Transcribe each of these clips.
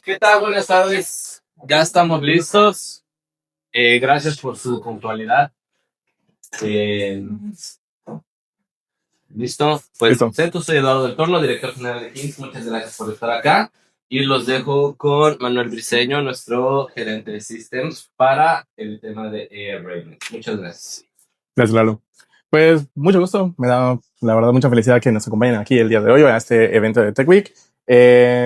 ¿Qué tal? Buenas tardes. Ya estamos listos. Gracias por su puntualidad. Eh, ¿Listo? Pues Listo. soy Eduardo del Torno, director general de Kings. Muchas gracias por estar acá. Y los dejo con Manuel Briceño, nuestro gerente de Systems, para el tema de AI Readiness. Muchas gracias. Gracias, Lalo. Pues mucho gusto. Me da, la verdad, mucha felicidad que nos acompañen aquí el día de hoy a este evento de Tech Week.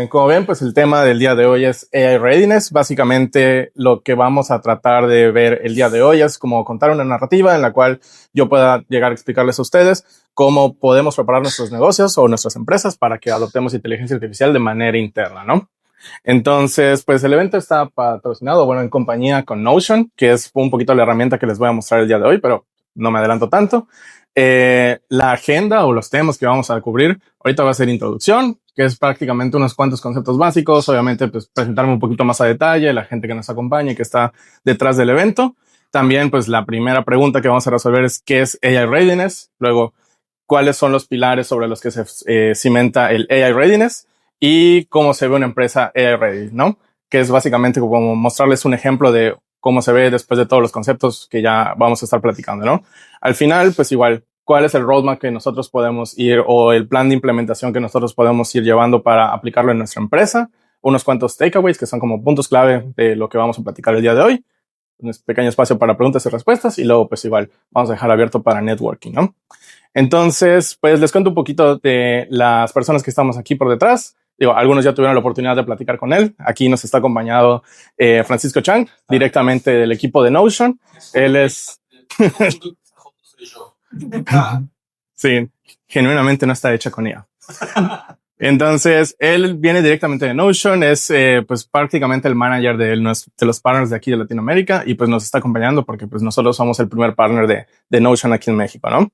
Como ven, pues el tema del día de hoy es AI Readiness. Básicamente, lo que vamos a tratar de ver el día de hoy es como contar una narrativa en la cual yo pueda llegar a explicarles a ustedes cómo podemos preparar nuestros negocios o nuestras empresas para que adoptemos inteligencia artificial de manera interna, ¿no? Entonces, pues el evento está patrocinado, bueno, en compañía con Notion, que es un poquito la herramienta que les voy a mostrar el día de hoy, pero no me adelanto tanto. La agenda o los temas que vamos a cubrir ahorita va a ser introducción, que es prácticamente unos cuantos conceptos básicos, obviamente pues presentarme un poquito más a detalle, la gente que nos acompaña y que está detrás del evento. También pues la primera pregunta que vamos a resolver es ¿qué es AI Readiness? Luego, ¿cuáles son los pilares sobre los que se cimenta el AI Readiness? Y cómo se ve una empresa AI Ready, ¿no? Que es básicamente como mostrarles un ejemplo de cómo se ve después de todos los conceptos que ya vamos a estar platicando, ¿no? Al final, pues igual, ¿cuál es el roadmap que nosotros podemos ir o el plan de implementación que nosotros podemos ir llevando para aplicarlo en nuestra empresa? Unos cuantos takeaways que son como puntos clave de lo que vamos a platicar el día de hoy. Un pequeño espacio para preguntas y respuestas y luego pues igual vamos a dejar abierto para networking, ¿no? Entonces, pues les cuento un poquito de las personas que estamos aquí por detrás. Digo, algunos ya tuvieron la oportunidad de platicar con él. Aquí nos está acompañado Francisco Chang, directamente del equipo de Notion. Él es... sí, genuinamente no está hecha con IA. Entonces, él viene directamente de Notion, es pues prácticamente el manager de los partners de aquí de Latinoamérica y pues nos está acompañando porque pues nosotros somos el primer partner de Notion aquí en México, ¿no?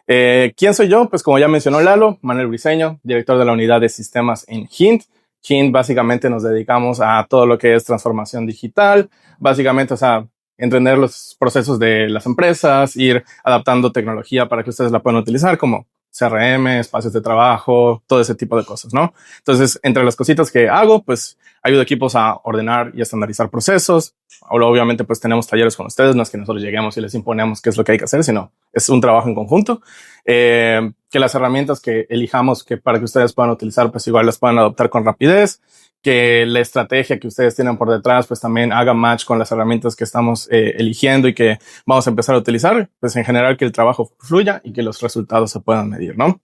¿Quién soy yo? Pues como ya mencionó Lalo, Manuel Briceño, director de la unidad de sistemas en Hint. Hint básicamente nos dedicamos a todo lo que es transformación digital, básicamente, o sea, entender los procesos de las empresas, ir adaptando tecnología para que ustedes la puedan utilizar como CRM, espacios de trabajo, todo ese tipo de cosas, ¿no? Entonces, entre las cositas que hago, pues ayudo equipos a ordenar y estandarizar procesos. Ahora, obviamente, pues tenemos talleres con ustedes, no es que nosotros lleguemos y les imponemos qué es lo que hay que hacer, sino es un trabajo en conjunto. Que las herramientas que elijamos que para que ustedes puedan utilizar, pues igual las puedan adoptar con rapidez, que la estrategia que ustedes tienen por detrás, pues también haga match con las herramientas que estamos eligiendo y que vamos a empezar a utilizar, pues en general que el trabajo fluya y que los resultados se puedan medir, ¿no?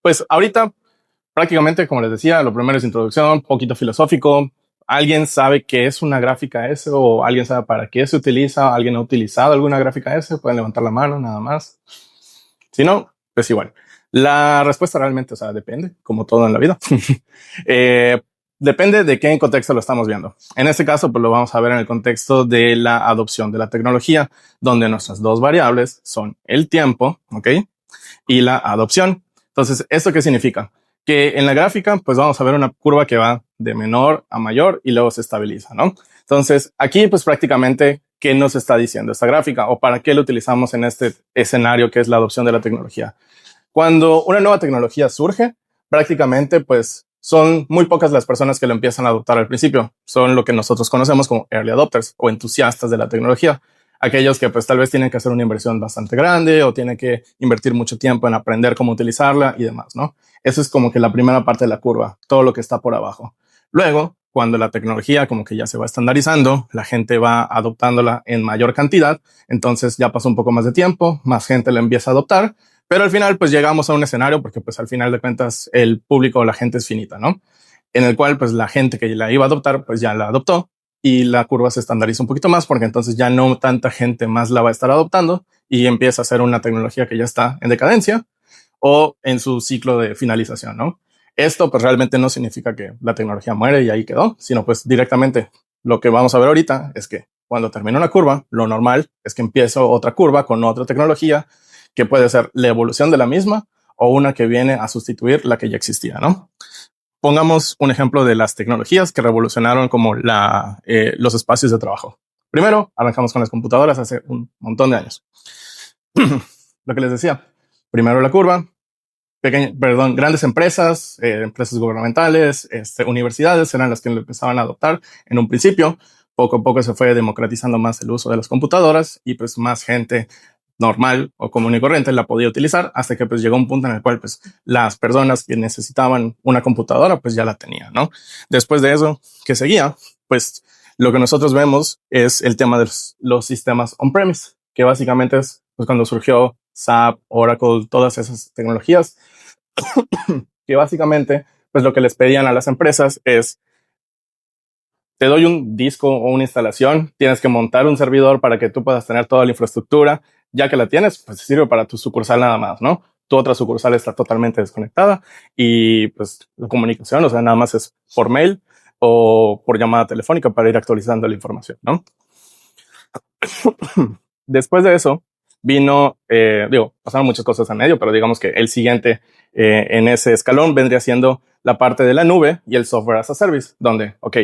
Pues ahorita prácticamente, como les decía, lo primero es introducción, un poquito filosófico. ¿Alguien sabe qué es una gráfica S o alguien sabe para qué se utiliza? ¿Alguien ha utilizado alguna gráfica S? Pueden levantar la mano nada más. Si no, pues igual. La respuesta realmente, o sea, depende, como todo en la vida. eh, depende de qué contexto lo estamos viendo. En este caso, pues lo vamos a ver en el contexto de la adopción de la tecnología, donde nuestras dos variables son el tiempo, ¿ok? Y la adopción. Entonces, ¿esto qué significa? Que en la gráfica, pues vamos a ver una curva que va de menor a mayor y luego se estabiliza, ¿no? Entonces, aquí, pues prácticamente, ¿qué nos está diciendo esta gráfica o para qué lo utilizamos en este escenario que es la adopción de la tecnología? Cuando una nueva tecnología surge, prácticamente, pues son muy pocas las personas que lo empiezan a adoptar al principio. Son lo que nosotros conocemos como early adopters o entusiastas de la tecnología. Aquellos que pues tal vez tienen que hacer una inversión bastante grande o tienen que invertir mucho tiempo en aprender cómo utilizarla y demás, ¿no? Eso es como que la primera parte de la curva, todo lo que está por abajo. Luego, cuando la tecnología como que ya se va estandarizando, la gente va adoptándola en mayor cantidad, entonces ya pasó un poco más de tiempo, más gente la empieza a adoptar, pero al final pues llegamos a un escenario, porque pues al final de cuentas el público o la gente es finita, ¿no? En el cual pues la gente que la iba a adoptar pues ya la adoptó y la curva se estandariza un poquito más porque entonces ya no tanta gente más la va a estar adoptando y empieza a ser una tecnología que ya está en decadencia o en su ciclo de finalización, ¿no? Esto pues realmente no significa que la tecnología muere y ahí quedó, sino pues directamente lo que vamos a ver ahorita es que cuando termina una curva, lo normal es que empiece otra curva con otra tecnología que puede ser la evolución de la misma o una que viene a sustituir la que ya existía, ¿no? Pongamos un ejemplo de las tecnologías que revolucionaron como los espacios de trabajo. Primero, arrancamos con las computadoras hace un montón de años. Lo que les decía, primero la curva, grandes empresas, empresas gubernamentales, universidades eran las que lo empezaban a adoptar en un principio. Poco a poco se fue democratizando más el uso de las computadoras y pues más gente normal o común y corriente la podía utilizar hasta que pues llegó un punto en el cual pues las personas que necesitaban una computadora pues ya la tenían, ¿no? Después de eso, ¿qué seguía? Pues lo que nosotros vemos es el tema de los sistemas on-premise, que básicamente es pues cuando surgió SAP, Oracle, todas esas tecnologías, que básicamente pues lo que les pedían a las empresas es: te doy un disco o una instalación, tienes que montar un servidor para que tú puedas tener toda la infraestructura. Ya que la tienes, pues sirve para tu sucursal nada más, ¿no? Tu otra sucursal está totalmente desconectada y pues la comunicación, o sea, nada más es por mail o por llamada telefónica para ir actualizando la información, ¿no? Después de eso vino, pasaron muchas cosas en medio, pero digamos que el siguiente en ese escalón vendría siendo la parte de la nube y el software as a service, donde, ok,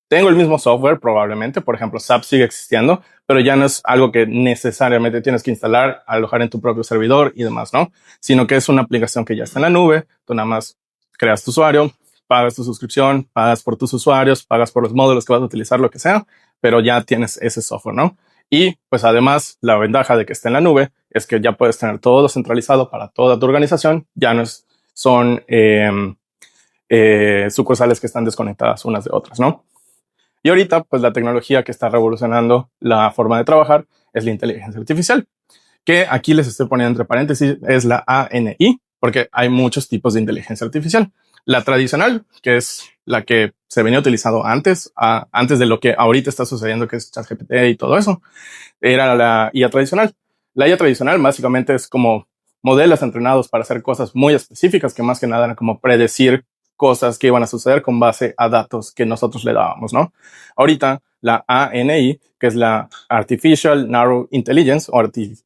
tengo el mismo software probablemente, por ejemplo, SAP sigue existiendo, pero ya no es algo que necesariamente tienes que instalar, alojar en tu propio servidor y demás, ¿no? Sino que es una aplicación que ya está en la nube, tú nada más creas tu usuario, pagas tu suscripción, pagas por tus usuarios, pagas por los módulos que vas a utilizar, lo que sea, pero ya tienes ese software, ¿no? Y pues además la ventaja de que esté en la nube es que ya puedes tener todo centralizado para toda tu organización, ya no son sucursales que están desconectadas unas de otras, ¿no? Y ahorita, pues la tecnología que está revolucionando la forma de trabajar es la inteligencia artificial, que aquí les estoy poniendo entre paréntesis, es la ANI, porque hay muchos tipos de inteligencia artificial. La tradicional, que es la que se venía utilizando antes de lo que ahorita está sucediendo, que es ChatGPT y todo eso, era la IA tradicional. La IA tradicional básicamente es como modelos entrenados para hacer cosas muy específicas, que más que nada eran como predecir cosas que iban a suceder con base a datos que nosotros le dábamos, ¿no? Ahorita la ANI, que es la Artificial Narrow Intelligence o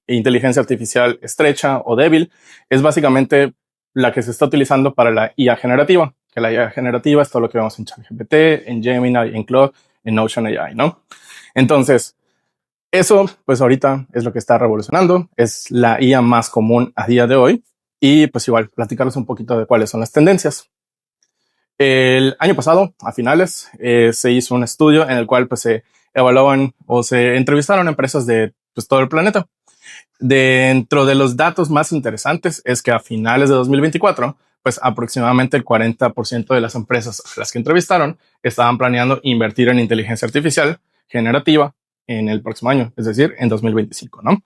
inteligencia artificial estrecha o débil, es básicamente la que se está utilizando para la IA generativa, que la IA generativa es todo lo que vemos en ChatGPT, en Gemini, en Claude, en Notion AI, ¿no? Entonces, eso, pues ahorita es lo que está revolucionando, es la IA más común a día de hoy y pues igual platicarles un poquito de cuáles son las tendencias. El año pasado, a finales, se hizo un estudio en el cual pues se evaluaban o se entrevistaron empresas de pues, todo el planeta. Dentro de los datos más interesantes es que a finales de 2024, pues aproximadamente el 40% de las empresas a las que entrevistaron estaban planeando invertir en inteligencia artificial generativa en el próximo año, es decir, en 2025, ¿no?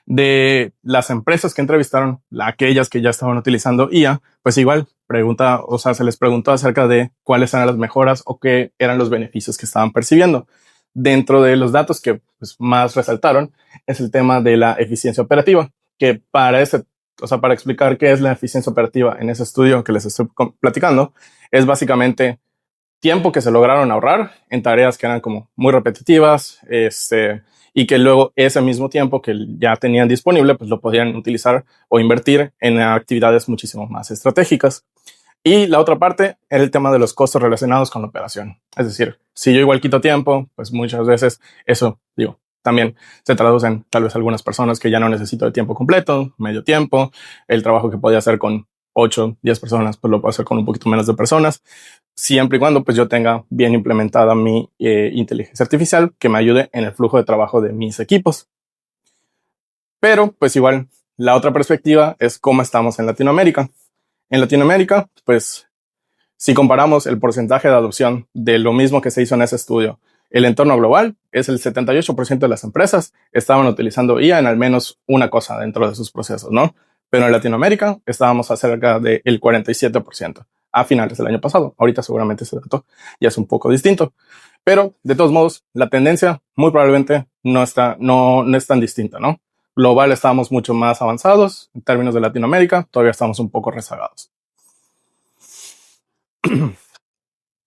De las empresas que entrevistaron, aquellas que ya estaban utilizando IA, pues igual se les preguntó acerca de cuáles eran las mejoras o qué eran los beneficios que estaban percibiendo. Dentro de los datos que pues, más resaltaron es el tema de la eficiencia operativa, que para explicar qué es la eficiencia operativa en ese estudio que les estoy platicando, es básicamente tiempo que se lograron ahorrar en tareas que eran como muy repetitivas, y que luego ese mismo tiempo que ya tenían disponible, pues lo podían utilizar o invertir en actividades muchísimo más estratégicas. Y la otra parte era el tema de los costos relacionados con la operación. Es decir, si yo igual quito tiempo, pues muchas veces eso, también se traduce en tal vez algunas personas que ya no necesito el tiempo completo, medio tiempo, el trabajo que podía hacer con 8, 10 personas, pues lo puedo hacer con un poquito menos de personas, siempre y cuando pues yo tenga bien implementada mi inteligencia artificial que me ayude en el flujo de trabajo de mis equipos. Pero pues igual la otra perspectiva es cómo estamos en Latinoamérica. En Latinoamérica, pues si comparamos el porcentaje de adopción de lo mismo que se hizo en ese estudio, el entorno global es el 78% de las empresas estaban utilizando IA en al menos una cosa dentro de sus procesos, ¿no? Pero en Latinoamérica estábamos acerca del 47% a finales del año pasado. Ahorita seguramente ese dato ya es un poco distinto. Pero de todos modos, la tendencia muy probablemente no es tan distinta, ¿no? Global estamos mucho más avanzados. En términos de Latinoamérica, todavía estamos un poco rezagados.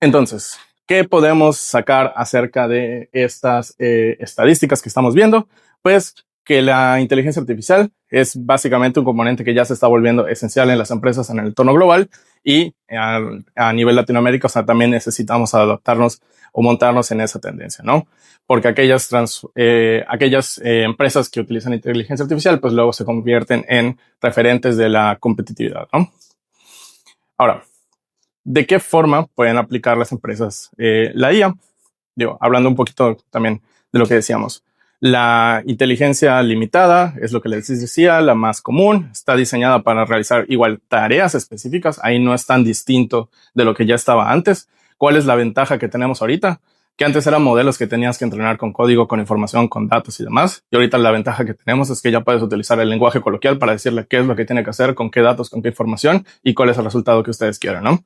Entonces, ¿qué podemos sacar acerca de estas estadísticas que estamos viendo? Pues que la inteligencia artificial es básicamente un componente que ya se está volviendo esencial en las empresas en el entorno global y a nivel Latinoamérica, o sea, también necesitamos adaptarnos o montarnos en esa tendencia, ¿no? Porque aquellas empresas que utilizan inteligencia artificial, pues luego se convierten en referentes de la competitividad, ¿no? Ahora, ¿de qué forma pueden aplicar las empresas la IA? Digo, hablando un poquito también de lo que decíamos. La inteligencia limitada es lo que les decía, la más común, está diseñada para realizar igual tareas específicas, ahí no es tan distinto de lo que ya estaba antes. ¿Cuál es la ventaja que tenemos ahorita? Que antes eran modelos que tenías que entrenar con código, con información, con datos y demás. Y ahorita la ventaja que tenemos es que ya puedes utilizar el lenguaje coloquial para decirle qué es lo que tiene que hacer, con qué datos, con qué información y cuál es el resultado que ustedes quieran, ¿no?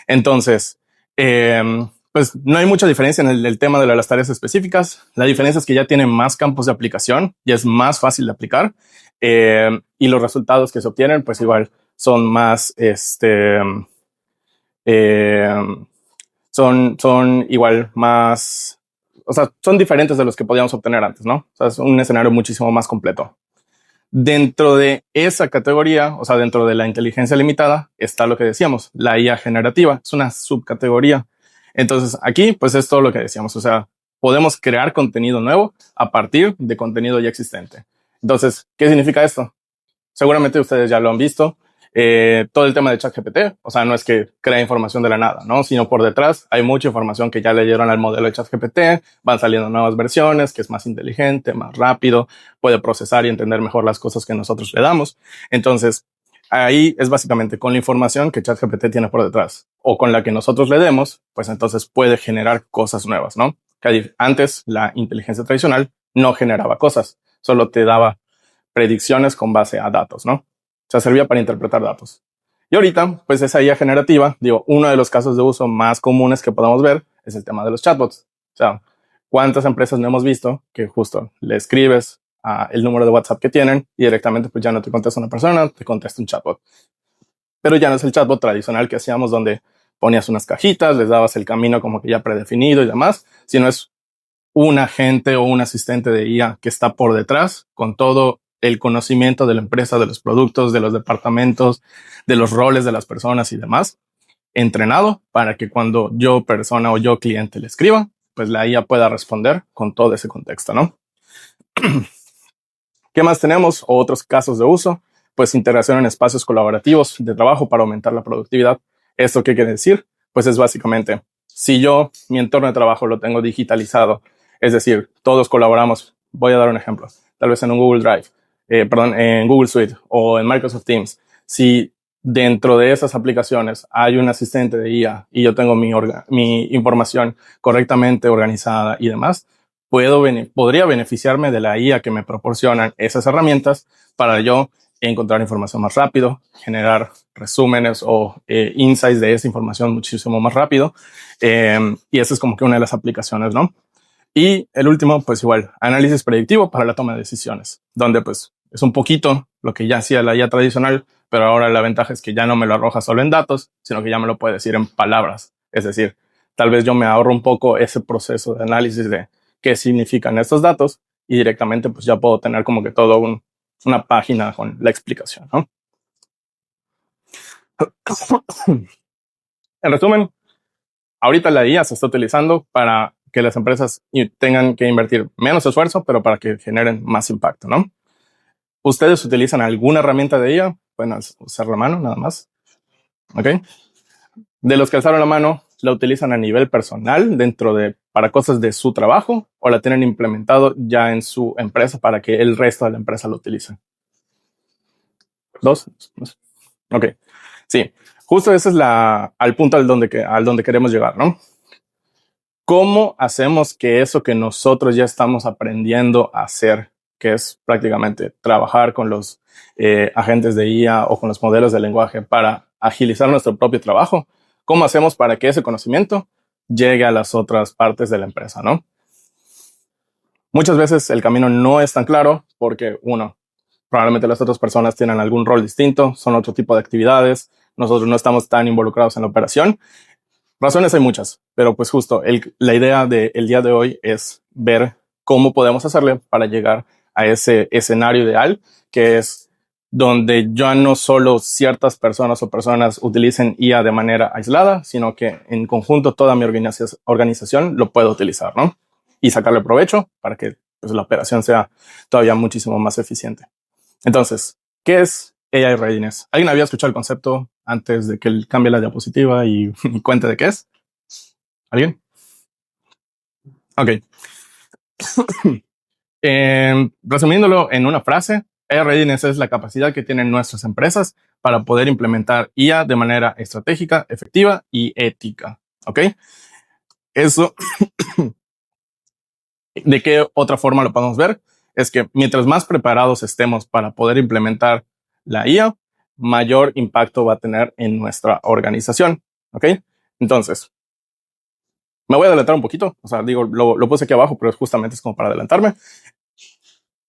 Entonces, pues no hay mucha diferencia en el tema de las tareas específicas. La diferencia es que ya tiene más campos de aplicación y es más fácil de aplicar. Y los resultados que se obtienen, pues igual son más, son igual más, o sea, son diferentes de los que podíamos obtener antes, ¿no? O sea, es un escenario muchísimo más completo. Dentro de esa categoría, o sea, dentro de la inteligencia limitada, está lo que decíamos, la IA generativa, es una subcategoría. Entonces, aquí, pues es todo lo que decíamos, o sea, podemos crear contenido nuevo a partir de contenido ya existente. Entonces, ¿qué significa esto? Seguramente ustedes ya lo han visto. Todo el tema de ChatGPT, o sea, no es que crea información de la nada, ¿no? Sino por detrás hay mucha información que ya le dieron al modelo de ChatGPT, van saliendo nuevas versiones, que es más inteligente, más rápido, puede procesar y entender mejor las cosas que nosotros le damos. Entonces, ahí es básicamente con la información que ChatGPT tiene por detrás o con la que nosotros le demos, pues entonces puede generar cosas nuevas, ¿no? Que antes la inteligencia tradicional no generaba cosas, solo te daba predicciones con base a datos, ¿no? O sea, servía para interpretar datos. Y ahorita, pues esa IA generativa, digo, uno de los casos de uso más comunes que podemos ver es el tema de los chatbots. O sea, ¿cuántas empresas no hemos visto que justo le escribes el número de WhatsApp que tienen y directamente pues ya no te contesta una persona, te contesta un chatbot? Pero ya no es el chatbot tradicional que hacíamos donde ponías unas cajitas, les dabas el camino como que ya predefinido y demás, sino es un agente o un asistente de IA que está por detrás con todo el conocimiento de la empresa, de los productos, de los departamentos, de los roles de las personas y demás, entrenado para que cuando yo persona o yo cliente le escriba, pues la IA pueda responder con todo ese contexto, ¿no? ¿Qué más tenemos? O otros casos de uso, pues integración en espacios colaborativos de trabajo para aumentar la productividad. ¿Esto qué quiere decir? Pues es básicamente, si yo mi entorno de trabajo lo tengo digitalizado, es decir, todos colaboramos, voy a dar un ejemplo, tal vez en un Google Drive, en Google Suite o en Microsoft Teams, si dentro de esas aplicaciones hay un asistente de IA y yo tengo mi información correctamente organizada y demás, podría beneficiarme de la IA que me proporcionan esas herramientas para yo encontrar información más rápido, generar resúmenes o insights de esa información muchísimo más rápido. Y esa es como que una de las aplicaciones, ¿no? Y el último, pues igual, análisis predictivo para la toma de decisiones, donde pues es un poquito lo que ya hacía la IA tradicional, pero ahora la ventaja es que ya no me lo arroja solo en datos, sino que ya me lo puede decir en palabras. Es decir, tal vez yo me ahorro un poco ese proceso de análisis de qué significan estos datos y directamente pues ya puedo tener como que todo una página con la explicación, ¿no? En resumen, ahorita la IA se está utilizando para que las empresas tengan que invertir menos esfuerzo, pero para que generen más impacto, ¿no? ¿Ustedes utilizan alguna herramienta de IA? Pueden usar la mano, nada más. ¿Ok? De los que alzaron la mano, ¿la utilizan a nivel personal para cosas de su trabajo o la tienen implementado ya en su empresa para que el resto de la empresa lo utilice? ¿Dos? Ok. Sí. Justo ese es al punto al donde queremos llegar, ¿no? ¿Cómo hacemos que eso que nosotros ya estamos aprendiendo a hacer, que es prácticamente trabajar con los agentes de IA o con los modelos de lenguaje para agilizar nuestro propio trabajo? ¿Cómo hacemos para que ese conocimiento llegue a las otras partes de la empresa, ¿no? Muchas veces el camino no es tan claro porque, uno, probablemente las otras personas tienen algún rol distinto, son otro tipo de actividades, nosotros no estamos tan involucrados en la operación. Razones hay muchas, pero pues justo la idea del día de hoy es ver cómo podemos hacerle para llegar a ese escenario ideal, que es donde ya no solo ciertas personas o personas utilicen IA de manera aislada, sino que en conjunto toda mi organización lo pueda utilizar, ¿no? Y sacarle provecho para que pues, la operación sea todavía muchísimo más eficiente. Entonces, ¿qué es AI Readiness? ¿Alguien había escuchado el concepto antes de que él cambie la diapositiva y cuente de qué es? ¿Alguien? Ok. Resumiéndolo en una frase, AI Readiness es la capacidad que tienen nuestras empresas para poder implementar IA de manera estratégica, efectiva y ética. ¿Ok? Eso, ¿de qué otra forma lo podemos ver? Es que mientras más preparados estemos para poder implementar la IA, mayor impacto va a tener en nuestra organización. ¿Ok? Entonces, me voy a adelantar un poquito. O sea, digo, lo puse aquí abajo, pero justamente es como para adelantarme.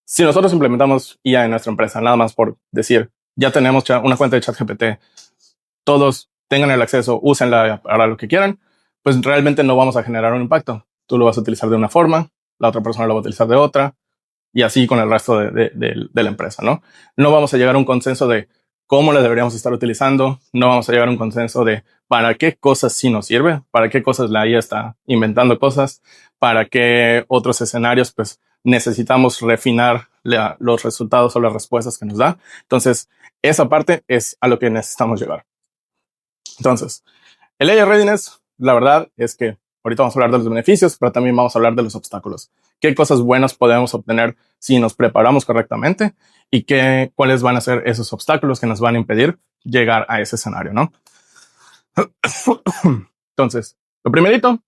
Si nosotros implementamos IA en nuestra empresa, nada más por decir, ya tenemos una cuenta de ChatGPT, todos tengan el acceso, úsenla para lo que quieran, pues realmente no vamos a generar un impacto. Tú lo vas a utilizar de una forma, la otra persona lo va a utilizar de otra, y así con el resto de la empresa, ¿no? No vamos a llegar a un consenso de cómo la deberíamos estar utilizando, no vamos a llegar a un consenso de para qué cosas sí nos sirve, para qué cosas la IA está inventando cosas, para qué otros escenarios, pues necesitamos refinar los resultados o las respuestas que nos da. Entonces, esa parte es a lo que necesitamos llegar. Entonces, el AI Readiness, la verdad es que ahorita vamos a hablar de los beneficios, pero también vamos a hablar de los obstáculos. ¿Qué cosas buenas podemos obtener si nos preparamos correctamente? ¿Y cuáles van a ser esos obstáculos que nos van a impedir llegar a ese escenario, ¿no? Entonces, lo primerito,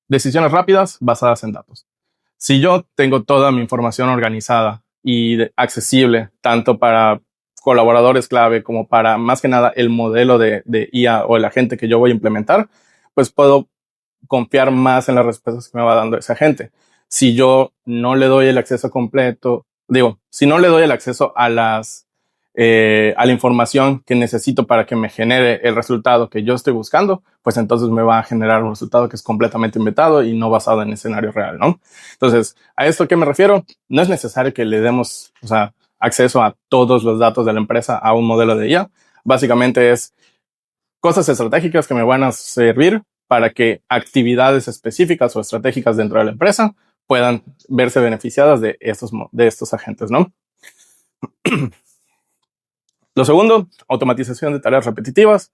decisiones rápidas basadas en datos. Si yo tengo toda mi información organizada y accesible, tanto para colaboradores clave como para más que nada el modelo de IA o el agente que yo voy a implementar, pues puedo confiar más en las respuestas que me va dando ese agente. Si yo no le doy el acceso completo, si no le doy el acceso a a la información que necesito para que me genere el resultado que yo estoy buscando, pues entonces me va a generar un resultado que es completamente inventado y no basado en escenario real, ¿no? Entonces, ¿a esto qué me refiero? No es necesario que le demos, acceso a todos los datos de la empresa a un modelo de IA. Básicamente es cosas estratégicas que me van a servir para que actividades específicas o estratégicas dentro de la empresa puedan verse beneficiadas de estos agentes, ¿no? Lo segundo, automatización de tareas repetitivas.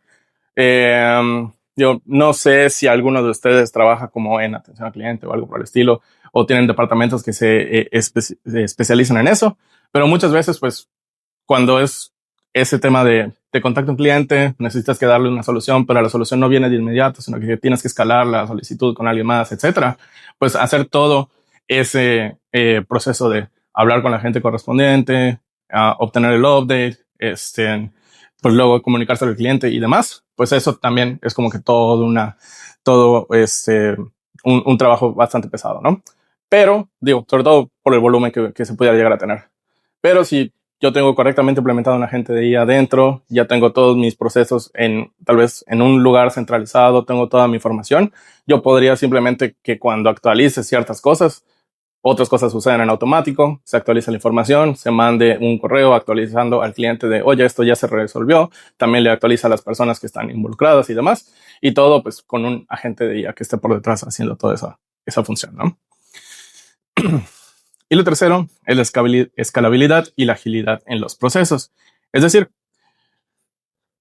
Yo no sé si alguno de ustedes trabaja como en atención al cliente o algo por el estilo, o tienen departamentos que se especializan en eso, pero muchas veces, pues, cuando es ese tema de contacto a un cliente, necesitas que darle una solución, pero la solución no viene de inmediato, sino que tienes que escalar la solicitud con alguien más, etcétera. Pues hacer todo ese proceso de hablar con la gente correspondiente, obtener el update, pues luego comunicarse al cliente y demás, pues eso también es como que un trabajo bastante pesado, ¿no? Pero, sobre todo por el volumen que se pudiera llegar a tener. Pero si yo tengo correctamente implementado un agente de IA adentro, ya tengo todos mis procesos tal vez en un lugar centralizado, tengo toda mi información, yo podría simplemente que cuando actualice ciertas cosas, otras cosas suceden en automático, se actualiza la información, se mande un correo actualizando al cliente de, oye, esto ya se resolvió, también le actualiza a las personas que están involucradas y demás, y todo pues con un agente de IA que esté por detrás haciendo toda esa función, ¿no? Y lo tercero es la escalabilidad y la agilidad en los procesos. Es decir,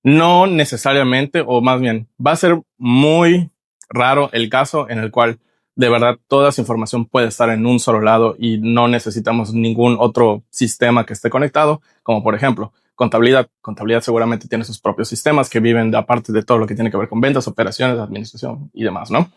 no necesariamente, o más bien, va a ser muy raro el caso en el cual de verdad toda esa información puede estar en un solo lado y no necesitamos ningún otro sistema que esté conectado, como por ejemplo contabilidad. Contabilidad seguramente tiene sus propios sistemas que viven de aparte de todo lo que tiene que ver con ventas, operaciones, administración y demás, ¿no?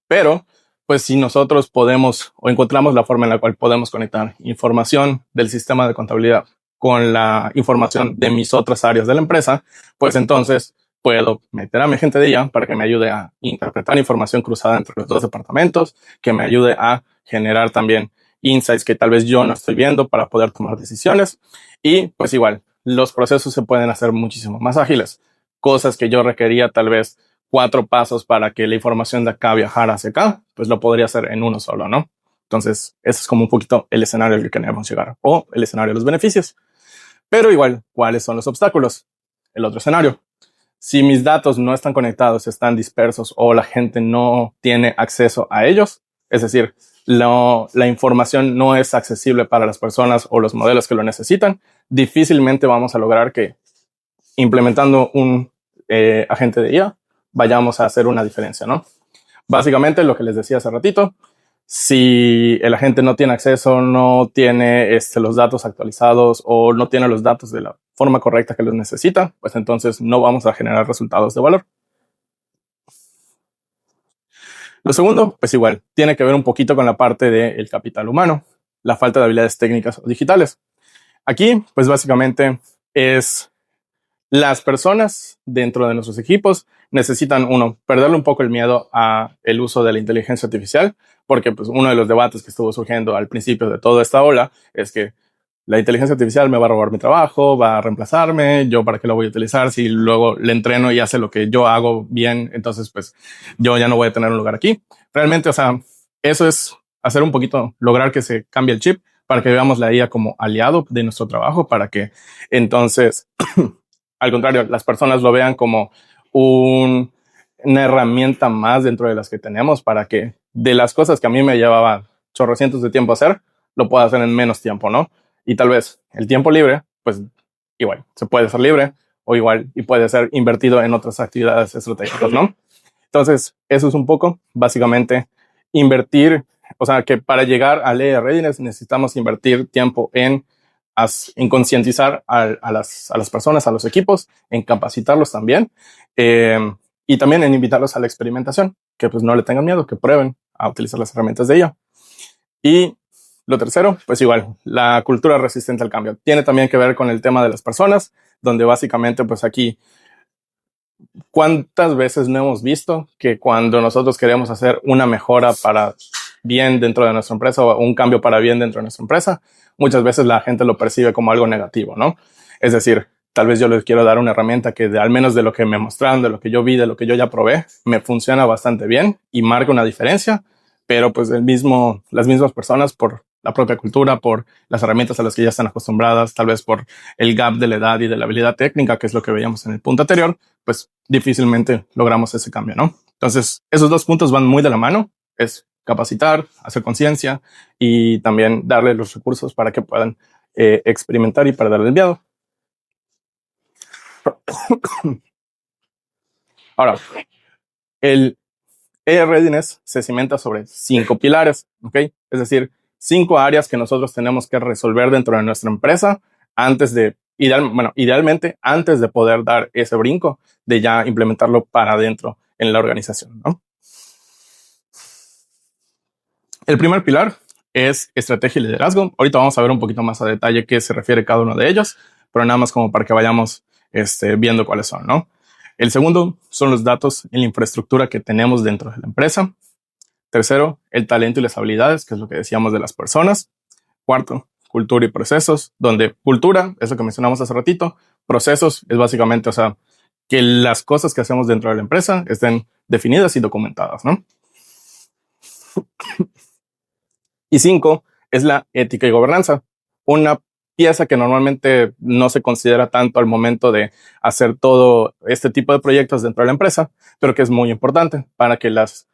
Pero pues si nosotros podemos o encontramos la forma en la cual podemos conectar información del sistema de contabilidad con la información de mis otras áreas de la empresa, pues entonces puedo meter a mi gente de IA para que me ayude a interpretar información cruzada entre los dos departamentos, que me ayude a generar también insights que tal vez yo no estoy viendo para poder tomar decisiones. Y pues igual, los procesos se pueden hacer muchísimo más ágiles. Cosas que yo requería tal vez 4 pasos para que la información de acá viajara hacia acá, pues lo podría hacer en uno solo, ¿no? Entonces, ese es como un poquito el escenario al que queremos llegar o el escenario de los beneficios. Pero igual, ¿cuáles son los obstáculos? El otro escenario. Si mis datos no están conectados, están dispersos o la gente no tiene acceso a ellos, es decir, la información no es accesible para las personas o los modelos que lo necesitan, difícilmente vamos a lograr que implementando un agente de IA vayamos a hacer una diferencia, ¿no? Básicamente lo que les decía hace ratito, si el agente no tiene acceso, no tiene los datos actualizados o no tiene los datos de la forma correcta que los necesita, pues entonces no vamos a generar resultados de valor. Lo segundo, pues igual, tiene que ver un poquito con la parte del capital humano, la falta de habilidades técnicas o digitales. Aquí, pues básicamente es las personas dentro de nuestros equipos necesitan, uno, perderle un poco el miedo a el uso de la inteligencia artificial, porque pues uno de los debates que estuvo surgiendo al principio de toda esta ola es que la inteligencia artificial me va a robar mi trabajo, va a reemplazarme, yo para qué lo voy a utilizar si luego le entreno y hace lo que yo hago bien, entonces pues yo ya no voy a tener un lugar aquí. Realmente, o sea, eso es hacer un poquito, lograr que se cambie el chip para que veamos la IA como aliado de nuestro trabajo, para que entonces, al contrario, las personas lo vean como una herramienta más dentro de las que tenemos para que de las cosas que a mí me llevaba chorrocientos de tiempo hacer, lo pueda hacer en menos tiempo, ¿no? Y tal vez el tiempo libre, pues igual se puede ser libre o igual y puede ser invertido en otras actividades estratégicas, ¿no? Entonces, eso es un poco, básicamente, invertir, o sea, que para llegar al AI Readiness necesitamos invertir tiempo en concientizar a las personas, a los equipos, en capacitarlos también y también en invitarlos a la experimentación, que pues no le tengan miedo, que prueben a utilizar las herramientas de ella. Y lo tercero, pues igual, la cultura resistente al cambio. Tiene también que ver con el tema de las personas, donde básicamente pues aquí, ¿cuántas veces no hemos visto que cuando nosotros queremos hacer una mejora para bien dentro de nuestra empresa o un cambio para bien dentro de nuestra empresa, muchas veces la gente lo percibe como algo negativo, ¿no? Es decir, tal vez yo les quiero dar una herramienta que al menos de lo que me mostraron, de lo que yo vi, de lo que yo ya probé, me funciona bastante bien y marca una diferencia, pero pues las mismas personas por la propia cultura, por las herramientas a las que ya están acostumbradas, tal vez por el gap de la edad y de la habilidad técnica, que es lo que veíamos en el punto anterior, pues difícilmente logramos ese cambio, ¿no? Entonces, esos dos puntos van muy de la mano, es capacitar, hacer conciencia y también darle los recursos para que puedan experimentar y para darle el miedo. Ahora, el AI Readiness se cimenta sobre 5 pilares, ¿ok? Es decir, 5 áreas que nosotros tenemos que resolver dentro de nuestra empresa antes de, idealmente, antes de poder dar ese brinco de ya implementarlo para adentro en la organización, ¿no? El primer pilar es estrategia y liderazgo. Ahorita vamos a ver un poquito más a detalle qué se refiere cada uno de ellos, pero nada más como para que vayamos viendo cuáles son, ¿no? El segundo son los datos y la infraestructura que tenemos dentro de la empresa. Tercero, el talento y las habilidades, que es lo que decíamos de las personas. Cuarto, cultura y procesos, donde cultura es lo que mencionamos hace ratito. Procesos es básicamente, o sea, que las cosas que hacemos dentro de la empresa estén definidas y documentadas, ¿no? Y 5 es la ética y gobernanza, una pieza que normalmente no se considera tanto al momento de hacer todo este tipo de proyectos dentro de la empresa, pero que es muy importante para que los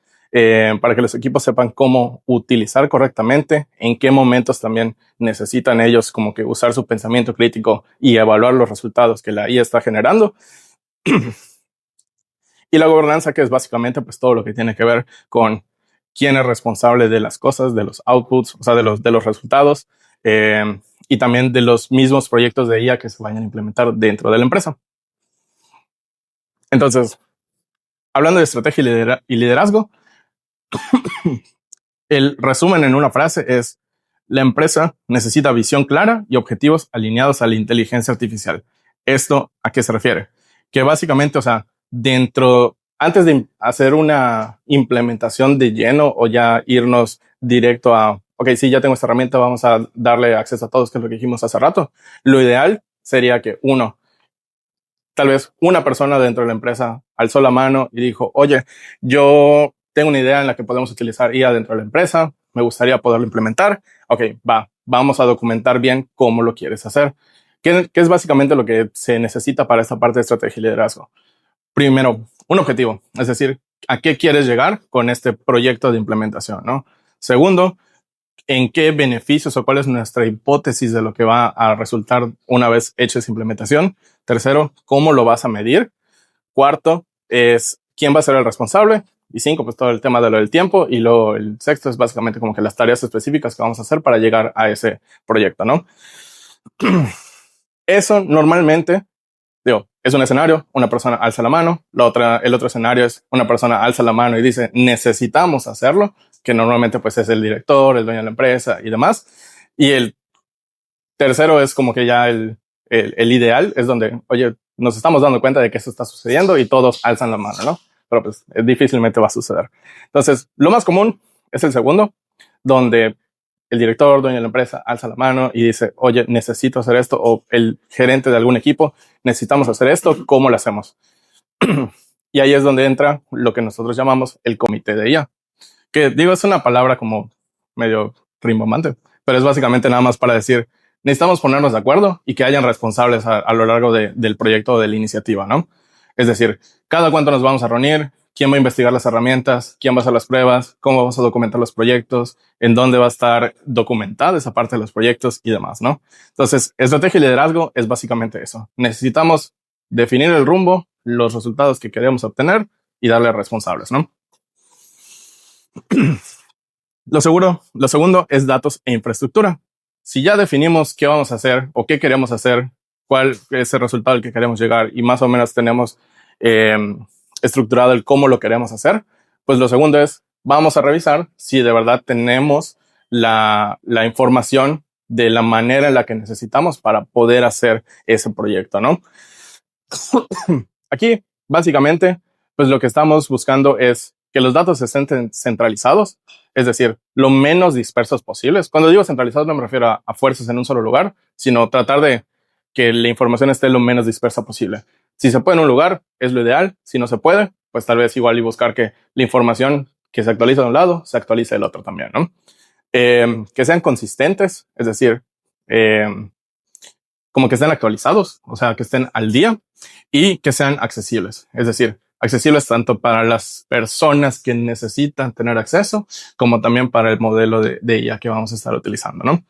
equipos sepan cómo utilizar correctamente, en qué momentos también necesitan ellos como que usar su pensamiento crítico y evaluar los resultados que la IA está generando. Y la gobernanza, que es básicamente pues todo lo que tiene que ver con quién es responsable de las cosas, de los outputs, o sea, de los resultados y también de los mismos proyectos de IA que se vayan a implementar dentro de la empresa. Entonces, hablando de estrategia y liderazgo, el resumen en una frase es: la empresa necesita visión clara y objetivos alineados a la inteligencia artificial. ¿Esto a qué se refiere? Que básicamente, o sea, antes de hacer una implementación de lleno o ya irnos directo a, ok, sí, ya tengo esta herramienta, vamos a darle acceso a todos, que es lo que dijimos hace rato. Lo ideal sería que tal vez una persona dentro de la empresa alzó la mano y dijo, oye, yo tengo una idea en la que podemos utilizar IA dentro de la empresa. me gustaría poderlo implementar. Ok, vamos a documentar bien cómo lo quieres hacer. ¿Qué es básicamente lo que se necesita para esta parte de estrategia y liderazgo? Primero, un objetivo, es decir, ¿a qué quieres llegar con este proyecto de implementación, ¿no? Segundo, ¿en qué beneficios o cuál es nuestra hipótesis de lo que va a resultar una vez hecha esa implementación? Tercero, ¿cómo lo vas a medir? Cuarto es quién va a ser el responsable. Y cinco, pues todo el tema de lo del tiempo. Y luego el sexto es básicamente como que las tareas específicas que vamos a hacer para llegar a ese proyecto, ¿no? Eso normalmente, digo, es un escenario, una persona alza la mano, el otro escenario es una persona alza la mano y dice, necesitamos hacerlo, que normalmente pues es el director, el dueño de la empresa y demás. Y el tercero es como que ya el ideal, es donde, oye, nos estamos dando cuenta de que esto está sucediendo y todos alzan la mano, ¿no? Pero pues difícilmente va a suceder. Entonces, lo más común es el segundo, donde el director, dueño de la empresa, alza la mano y dice, oye, necesito hacer esto, o el gerente de algún equipo, necesitamos hacer esto, ¿cómo lo hacemos? Y ahí es donde entra lo que nosotros llamamos el comité de IA, que digo, es una palabra como medio rimbombante, pero es básicamente nada más para decir, necesitamos ponernos de acuerdo y que hayan responsables a lo largo del proyecto o de la iniciativa, ¿no? Es decir, cada cuánto nos vamos a reunir, quién va a investigar las herramientas, quién va a hacer las pruebas, cómo vamos a documentar los proyectos, en dónde va a estar documentada esa parte de los proyectos y demás, ¿no? Entonces, estrategia y liderazgo es básicamente eso. Necesitamos definir el rumbo, los resultados que queremos obtener y darle responsables, ¿no? Lo segundo es datos e infraestructura. Si ya definimos qué vamos a hacer o qué queremos hacer, cuál es el resultado al que queremos llegar y más o menos tenemos eh, estructurado el cómo lo queremos hacer, pues lo segundo es, vamos a revisar si de verdad tenemos la información de la manera en la que necesitamos para poder hacer ese proyecto, ¿no? Aquí, básicamente, pues lo que estamos buscando es que los datos estén centralizados, es decir, lo menos dispersos posibles. Cuando digo centralizados no me refiero a fuerzas en un solo lugar, sino tratar de que la información esté lo menos dispersa posible. Si se puede en un lugar, es lo ideal. Si no se puede, pues tal vez igual y buscar que la información que se actualiza de un lado, se actualice del otro también, ¿no? Que sean consistentes, es decir, como que estén actualizados, o sea, que estén al día y que sean accesibles, es decir, accesibles tanto para las personas que necesitan tener acceso como también para el modelo de IA que vamos a estar utilizando, ¿no?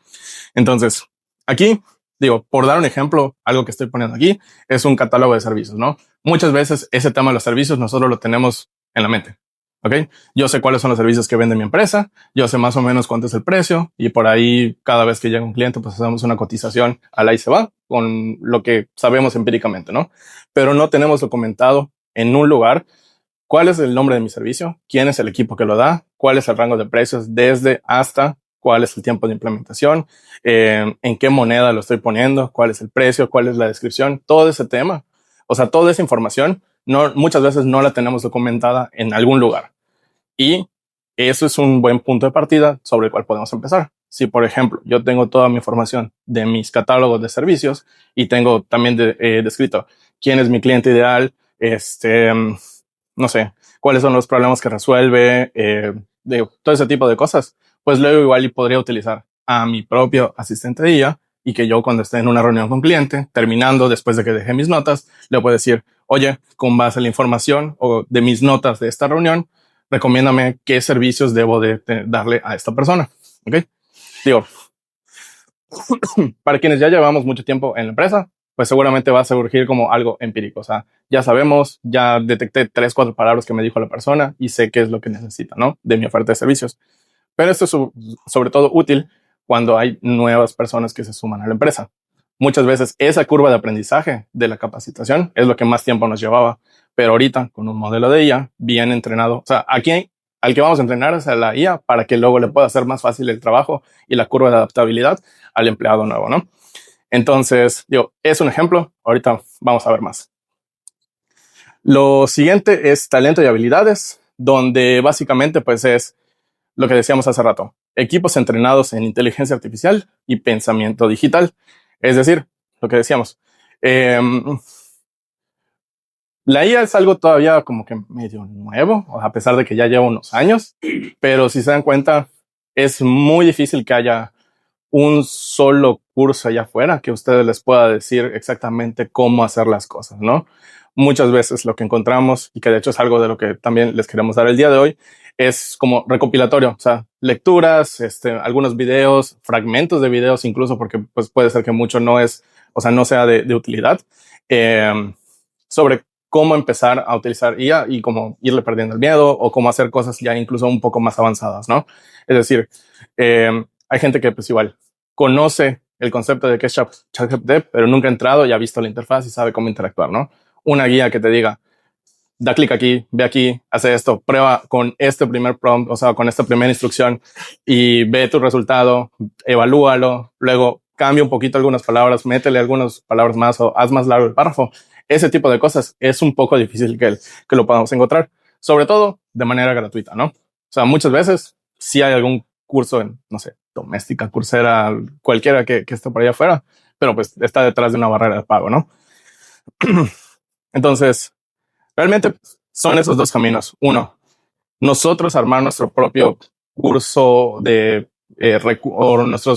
Entonces, aquí, digo, por dar un ejemplo, algo que estoy poniendo aquí es un catálogo de servicios, ¿no? Muchas veces ese tema de los servicios nosotros lo tenemos en la mente. ¿Ok? Yo sé cuáles son los servicios que vende mi empresa, yo sé más o menos cuánto es el precio y por ahí cada vez que llega un cliente pues hacemos una cotización a la y se va con lo que sabemos empíricamente, ¿no? Pero no tenemos documentado en un lugar cuál es el nombre de mi servicio, quién es el equipo que lo da, cuál es el rango de precios desde hasta, cuál es el tiempo de implementación, en qué moneda lo estoy poniendo, cuál es el precio, cuál es la descripción, todo ese tema. O sea, toda esa información muchas veces no la tenemos documentada en algún lugar. Y eso es un buen punto de partida sobre el cual podemos empezar. Si, por ejemplo, yo tengo toda mi información de mis catálogos de servicios y tengo también descrito quién es mi cliente ideal, no sé, cuáles son los problemas que resuelve, todo ese tipo de cosas, pues luego igual y podría utilizar a mi propio asistente de IA y que yo cuando esté en una reunión con cliente, terminando después de que dejé mis notas, le puedo decir, oye, con base a la información o de mis notas de esta reunión, recomiéndame qué servicios debo de darle a esta persona. ¿Ok? Digo, para quienes ya llevamos mucho tiempo en la empresa, pues seguramente va a surgir como algo empírico. O sea, ya sabemos, ya detecté 3, 4 palabras que me dijo la persona y sé qué es lo que necesita, ¿no? De mi oferta de servicios. Pero esto es sobre todo útil cuando hay nuevas personas que se suman a la empresa. Muchas veces esa curva de aprendizaje de la capacitación es lo que más tiempo nos llevaba. Pero ahorita con un modelo de IA bien entrenado, o sea, aquí al que vamos a entrenar es a la IA para que luego le pueda hacer más fácil el trabajo y la curva de adaptabilidad al empleado nuevo, ¿no? Entonces, digo, es un ejemplo. Ahorita vamos a ver más. Lo siguiente es talento y habilidades, donde básicamente pues es lo que decíamos hace rato, equipos entrenados en inteligencia artificial y pensamiento digital. Es decir, lo que decíamos, la IA es algo todavía como que medio nuevo, a pesar de que ya lleva unos años, pero si se dan cuenta, es muy difícil que haya un solo curso allá afuera que ustedes les pueda decir exactamente cómo hacer las cosas, ¿no? Muchas veces lo que encontramos, y que de hecho es algo de lo que también les queremos dar el día de hoy, es como recopilatorio, o sea, lecturas, algunos videos, fragmentos de videos incluso, porque pues puede ser que mucho no es, o sea, no sea de utilidad, sobre cómo empezar a utilizar IA y cómo irle perdiendo el miedo o cómo hacer cosas ya incluso un poco más avanzadas, ¿no? Es decir, hay gente que pues igual conoce el concepto de qué es ChatGPT, pero nunca ha entrado y ha visto la interfaz y sabe cómo interactuar, ¿no? Una guía que te diga, da clic aquí, ve aquí, hace esto, prueba con este primer prompt, o sea, con esta primera instrucción y ve tu resultado, evalúalo, luego cambia un poquito algunas palabras, métele algunas palabras más o haz más largo el párrafo. Ese tipo de cosas es un poco difícil que lo podamos encontrar, sobre todo de manera gratuita, ¿no? O sea, muchas veces sí hay algún curso en, no sé, Doméstica, Coursera, cualquiera que esté por allá afuera, pero pues está detrás de una barrera de pago, ¿no? Entonces, realmente son esos dos caminos. Uno, nosotros armar nuestro propio curso de o nuestro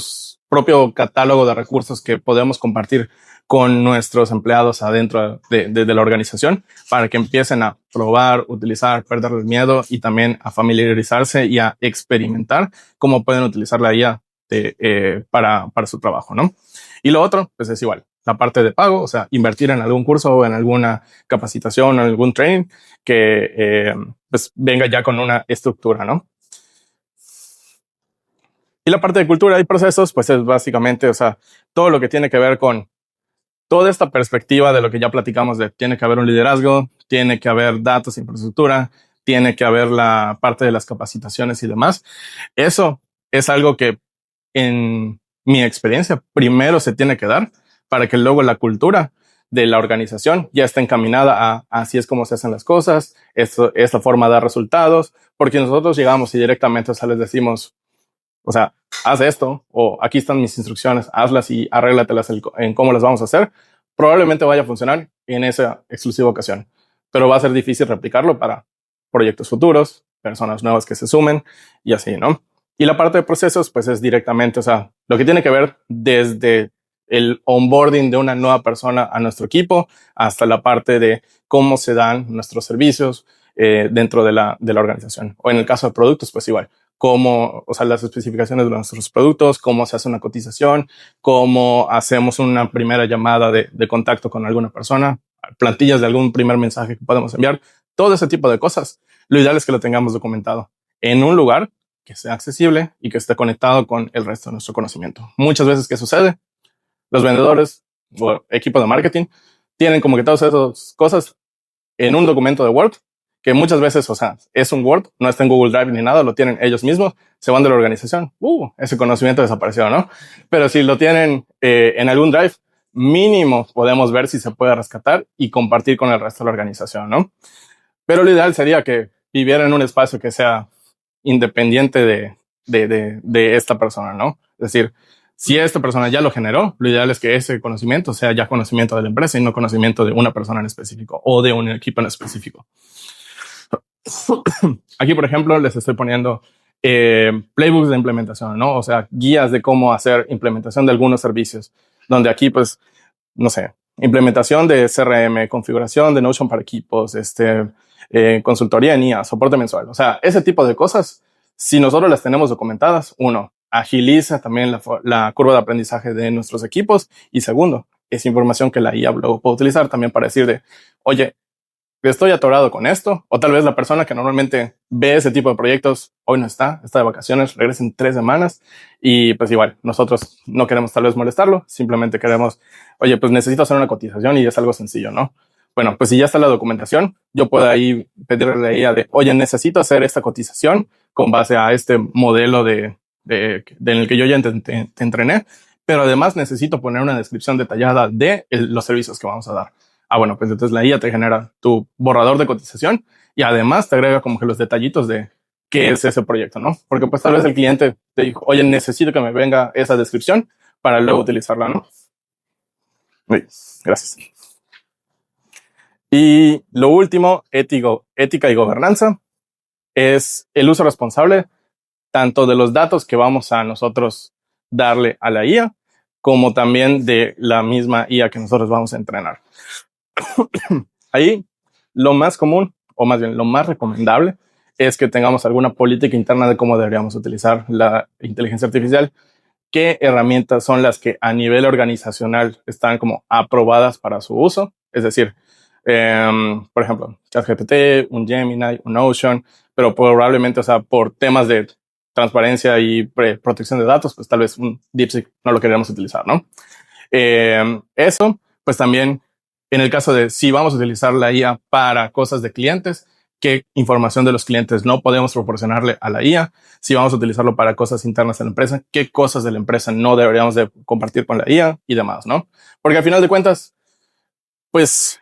propio catálogo de recursos que podemos compartir con nuestros empleados adentro de la organización para que empiecen a probar, utilizar, perder el miedo y también a familiarizarse y a experimentar cómo pueden utilizar la IA para su trabajo, ¿no? Y lo otro, pues es igual, la parte de pago, o sea, invertir en algún curso o en alguna capacitación o en algún training que pues venga ya con una estructura, ¿no? Y la parte de cultura y procesos, pues es básicamente, o sea, todo lo que tiene que ver con toda esta perspectiva de lo que ya platicamos de tiene que haber un liderazgo, tiene que haber datos, infraestructura, tiene que haber la parte de las capacitaciones y demás. Eso es algo que en mi experiencia primero se tiene que dar para que luego la cultura de la organización ya esté encaminada a así es como se hacen las cosas, esto es la forma de dar resultados, porque nosotros llegamos y directamente o sea, les decimos, o sea, haz esto o aquí están mis instrucciones, hazlas y arréglatelas en cómo las vamos a hacer, probablemente vaya a funcionar en esa exclusiva ocasión, pero va a ser difícil replicarlo para proyectos futuros, personas nuevas que se sumen y así, ¿no? Y la parte de procesos, pues es directamente, o sea, lo que tiene que ver desde el onboarding de una nueva persona a nuestro equipo hasta la parte de cómo se dan nuestros servicios dentro de la organización. O en el caso de productos, pues igual, cómo, o sea, las especificaciones de nuestros productos, cómo se hace una cotización, cómo hacemos una primera llamada de contacto con alguna persona, plantillas de algún primer mensaje que podemos enviar, todo ese tipo de cosas. Lo ideal es que lo tengamos documentado en un lugar que sea accesible y que esté conectado con el resto de nuestro conocimiento. Muchas veces, ¿qué sucede? Los vendedores o equipo de marketing tienen como que todas esas cosas en un documento de Word, que muchas veces, o sea, es un Word, no está en Google Drive ni nada, lo tienen ellos mismos, se van de la organización, ese conocimiento desapareció, ¿no? Pero si lo tienen en algún Drive, mínimo podemos ver si se puede rescatar y compartir con el resto de la organización, ¿no? Pero lo ideal sería que viviera en un espacio que sea independiente de esta persona, ¿no? Es decir, si esta persona ya lo generó, lo ideal es que ese conocimiento sea ya conocimiento de la empresa y no conocimiento de una persona en específico o de un equipo en específico. Aquí, por ejemplo, les estoy poniendo playbooks de implementación, ¿no? O sea, guías de cómo hacer implementación de algunos servicios, donde aquí, pues, no sé, implementación de CRM, configuración de Notion para equipos, consultoría en IA, soporte mensual. O sea, ese tipo de cosas, si nosotros las tenemos documentadas, uno, agiliza también la curva de aprendizaje de nuestros equipos y segundo, es información que la IA luego puede utilizar también para decir de, oye, estoy atorado con esto, o tal vez la persona que normalmente ve ese tipo de proyectos hoy no está de vacaciones, regresa en 3 semanas y pues igual, nosotros no queremos tal vez molestarlo, simplemente queremos, oye, pues necesito hacer una cotización y es algo sencillo, ¿no? Bueno, pues si ya está la documentación, yo puedo ahí pedirle a ella de, oye, necesito hacer esta cotización con base a este modelo en el que yo ya te entrené, pero además necesito poner una descripción detallada de los servicios que vamos a dar. Ah, bueno, pues entonces la IA te genera tu borrador de cotización y además te agrega como que los detallitos de qué es ese proyecto, ¿no? Porque pues tal vez el cliente te dijo, oye, necesito que me venga esa descripción para luego utilizarla, ¿no? Muy gracias. Y lo último, ética y gobernanza, es el uso responsable tanto de los datos que vamos a nosotros darle a la IA, como también de la misma IA que nosotros vamos a entrenar. Ahí, lo más común, o más bien lo más recomendable, es que tengamos alguna política interna de cómo deberíamos utilizar la inteligencia artificial, qué herramientas son las que a nivel organizacional están como aprobadas para su uso. Es decir, por ejemplo, ChatGPT, un Gemini, un Notion, pero probablemente, o sea, por temas de transparencia y protección de datos, pues tal vez un DeepSeek no lo queremos utilizar, ¿no? Eso, pues también en el caso de si vamos a utilizar la IA para cosas de clientes, qué información de los clientes no podemos proporcionarle a la IA. Si vamos a utilizarlo para cosas internas de la empresa, qué cosas de la empresa no deberíamos de compartir con la IA y demás, ¿no? Porque al final de cuentas, pues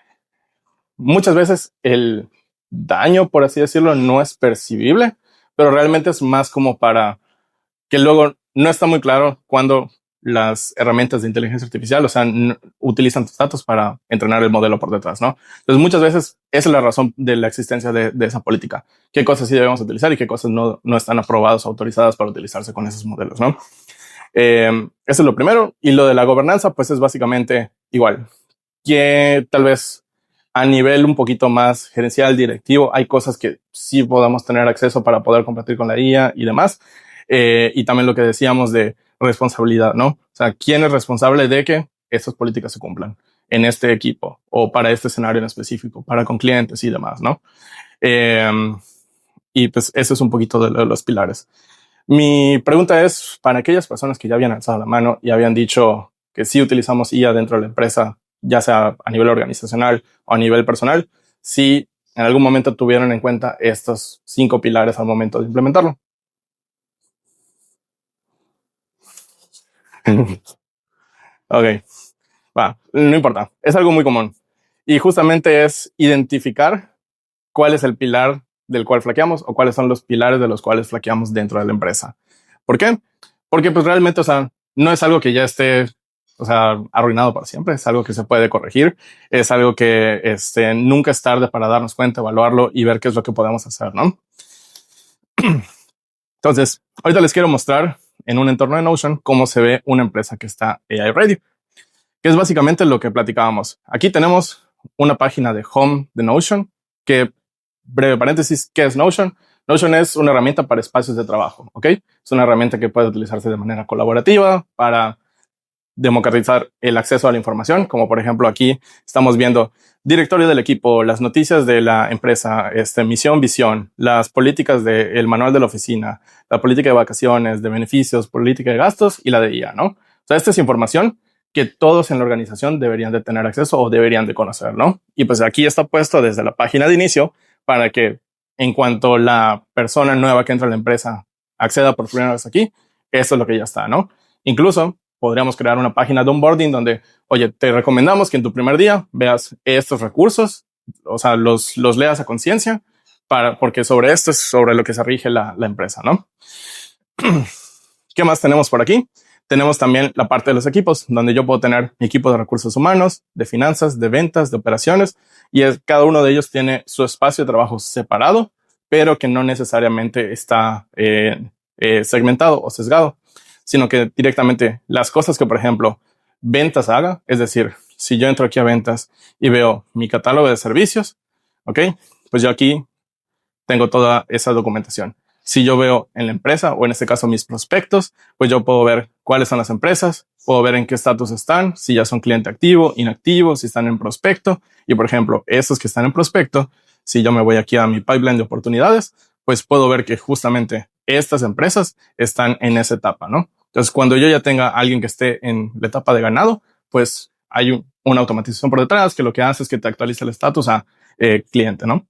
muchas veces el daño, por así decirlo, no es percibible, pero realmente es más como para que luego no está muy claro cuando las herramientas de inteligencia artificial, o sea, utilizan tus datos para entrenar el modelo por detrás, ¿no? Entonces, muchas veces esa es la razón de la existencia de esa política. ¿Qué cosas sí debemos utilizar y qué cosas no están aprobadas o autorizadas para utilizarse con esos modelos, ¿no? Eso es lo primero. Y lo de la gobernanza, pues es básicamente igual. Que tal vez a nivel un poquito más gerencial, directivo, hay cosas que sí podamos tener acceso para poder compartir con la IA y demás. Y también lo que decíamos de responsabilidad, ¿no? O sea, ¿quién es responsable de que estas políticas se cumplan en este equipo o para este escenario en específico, para con clientes y demás, ¿no? Y pues eso es un poquito de los pilares. Mi pregunta es, para aquellas personas que ya habían alzado la mano y habían dicho que sí utilizamos IA dentro de la empresa, ya sea a nivel organizacional o a nivel personal, si en algún momento tuvieron en cuenta estos 5 pilares al momento de implementarlo. Ok, va, no importa, es algo muy común. Y justamente es identificar cuál es el pilar del cual flaqueamos o cuáles son los pilares de los cuales flaqueamos dentro de la empresa. ¿Por qué? Porque pues realmente, o sea, no es algo que ya esté, o sea, arruinado para siempre, es algo que se puede corregir, es algo que nunca es tarde para darnos cuenta, evaluarlo y ver qué es lo que podemos hacer, ¿no? Entonces, ahorita les quiero mostrar en un entorno de Notion cómo se ve una empresa que está AI ready, que es básicamente lo que platicábamos. Aquí tenemos una página de home de Notion, que, breve paréntesis, ¿qué es Notion? Notion es una herramienta para espacios de trabajo, ¿ok? Es una herramienta que puede utilizarse de manera colaborativa para democratizar el acceso a la información, como por ejemplo aquí estamos viendo directorio del equipo, las noticias de la empresa, misión, visión, las políticas del manual de la oficina, la política de vacaciones, de beneficios, política de gastos y la de IA, ¿no? O sea, esta es información que todos en la organización deberían de tener acceso o deberían de conocer, ¿no? Y pues aquí está puesto desde la página de inicio para que en cuanto la persona nueva que entra a la empresa acceda por primera vez aquí, eso es lo que ya está, ¿no? Incluso podríamos crear una página de onboarding donde, oye, te recomendamos que en tu primer día veas estos recursos, o sea, los leas a conciencia, porque sobre esto es sobre lo que se rige la empresa, ¿no? ¿Qué más tenemos por aquí? Tenemos también la parte de los equipos, donde yo puedo tener mi equipo de recursos humanos, de finanzas, de ventas, de operaciones, y cada uno de ellos tiene su espacio de trabajo separado, pero que no necesariamente está segmentado o sesgado, sino que directamente las cosas que, por ejemplo, ventas haga, es decir, si yo entro aquí a ventas y veo mi catálogo de servicios, ok, pues yo aquí tengo toda esa documentación. Si yo veo en la empresa o en este caso mis prospectos, pues yo puedo ver cuáles son las empresas, puedo ver en qué estatus están, si ya son cliente activo, inactivo, si están en prospecto. Y por ejemplo, esos que están en prospecto, si yo me voy aquí a mi pipeline de oportunidades, pues puedo ver que justamente estas empresas están en esa etapa, ¿no? Entonces, cuando yo ya tenga a alguien que esté en la etapa de ganado, pues hay una automatización por detrás que lo que hace es que te actualiza el estatus a cliente, ¿no?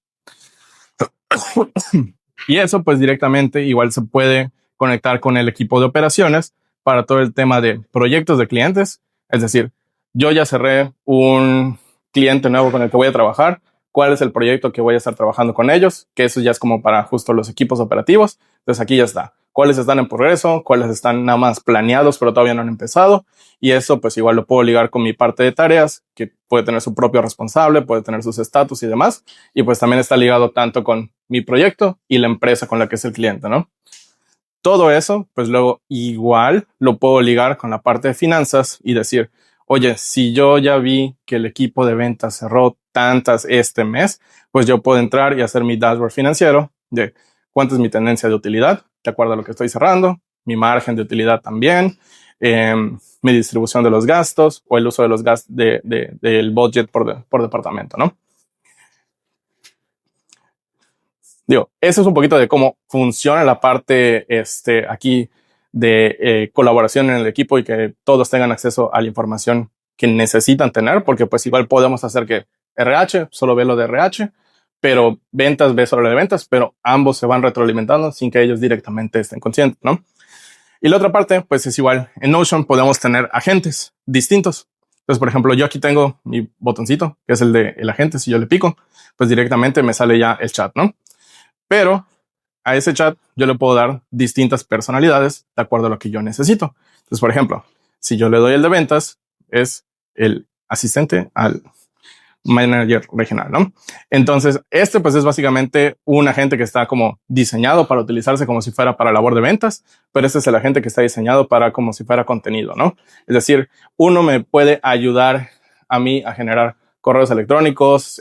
Y eso pues directamente igual se puede conectar con el equipo de operaciones para todo el tema de proyectos de clientes. Es decir, yo ya cerré un cliente nuevo con el que voy a trabajar, cuál es el proyecto que voy a estar trabajando con ellos, que eso ya es como para justo los equipos operativos. Entonces aquí ya está. Cuáles están en progreso, cuáles están nada más planeados, pero todavía no han empezado. Y eso pues igual lo puedo ligar con mi parte de tareas, que puede tener su propio responsable, puede tener sus estatus y demás. Y pues también está ligado tanto con mi proyecto y la empresa con la que es el cliente, ¿no? todo eso, pues luego igual lo puedo ligar con la parte de finanzas y decir, oye, si yo ya vi que el equipo de ventas cerró tantas este mes, pues yo puedo entrar y hacer mi dashboard financiero de cuánto es mi tendencia de utilidad, de acuerdo a lo que estoy cerrando, mi margen de utilidad también, mi distribución de los gastos o el uso de los gastos del budget por departamento, ¿no? Digo, eso es un poquito de cómo funciona la parte aquí de colaboración en el equipo y que todos tengan acceso a la información que necesitan tener, porque pues igual podemos hacer que RH solo ve lo de RH, pero ventas ve solo lo de ventas, pero ambos se van retroalimentando sin que ellos directamente estén conscientes, ¿no? Y la otra parte, pues es igual. En Notion podemos tener agentes distintos. Entonces, por ejemplo, yo aquí tengo mi botoncito, que es el de el agente. Si yo le pico, pues directamente me sale ya el chat, ¿no? Pero a ese chat yo le puedo dar distintas personalidades de acuerdo a lo que yo necesito. Entonces, por ejemplo, si yo le doy el de ventas, es el asistente al manager regional, ¿no? Entonces, pues es básicamente un agente que está como diseñado para utilizarse como si fuera para labor de ventas, pero este es el agente que está diseñado para como si fuera contenido, ¿no? Es decir, uno me puede ayudar a mí a generar correos electrónicos,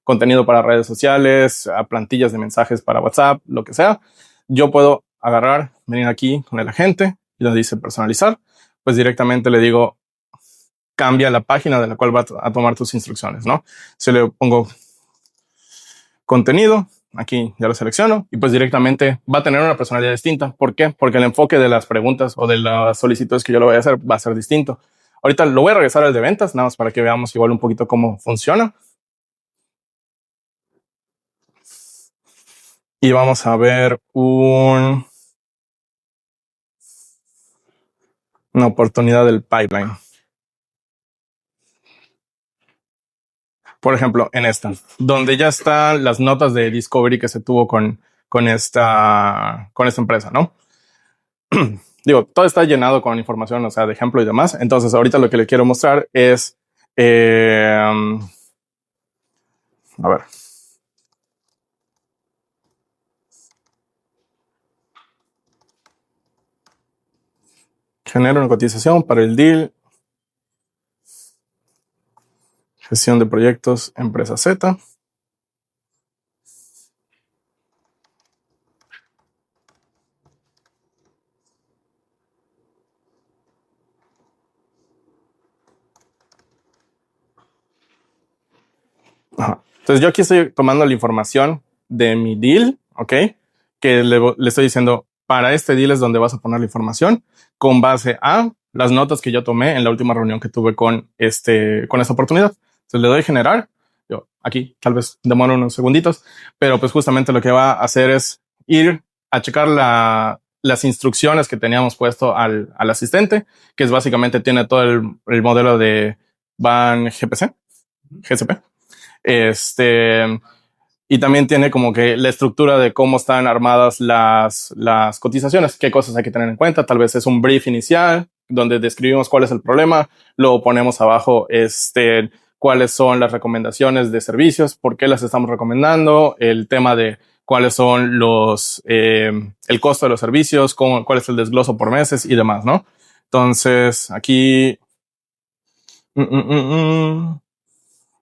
contenido para redes sociales, a plantillas de mensajes para WhatsApp, lo que sea. Yo puedo agarrar, venir aquí con el agente y lo dice personalizar, pues directamente le digo, cambia la página de la cual va a tomar tus instrucciones, ¿no? Si le pongo contenido, aquí ya lo selecciono y pues directamente va a tener una personalidad distinta. ¿Por qué? Porque el enfoque de las preguntas o de las solicitudes que yo le voy a hacer va a ser distinto. Ahorita lo voy a regresar al de ventas, nada más para que veamos igual un poquito cómo funciona. Y vamos a ver una oportunidad del pipeline. Por ejemplo, en esta, donde ya están las notas de discovery que se tuvo con esta empresa, ¿no? Digo, todo está llenado con información, o sea, de ejemplo y demás. Entonces, ahorita lo que le quiero mostrar es, a ver. Genero una cotización para el deal. Gestión de proyectos, empresa Z. Ajá. Entonces yo aquí estoy tomando la información de mi deal, ¿ok? Que le estoy diciendo, para este deal es donde vas a poner la información con base a las notas que yo tomé en la última reunión que tuve con esta oportunidad. Entonces le doy generar. Yo aquí tal vez demoro unos segunditos, pero pues justamente lo que va a hacer es ir a checar las instrucciones que teníamos puesto al asistente, que es básicamente tiene todo el modelo de van GCP. Y también tiene como que la estructura de cómo están armadas las cotizaciones, qué cosas hay que tener en cuenta. Tal vez es un brief inicial donde describimos cuál es el problema, luego ponemos abajo cuáles son las recomendaciones de servicios, por qué las estamos recomendando, el tema de cuáles son el costo de los servicios, cuál es el desgloso por meses y demás, ¿no? Entonces aquí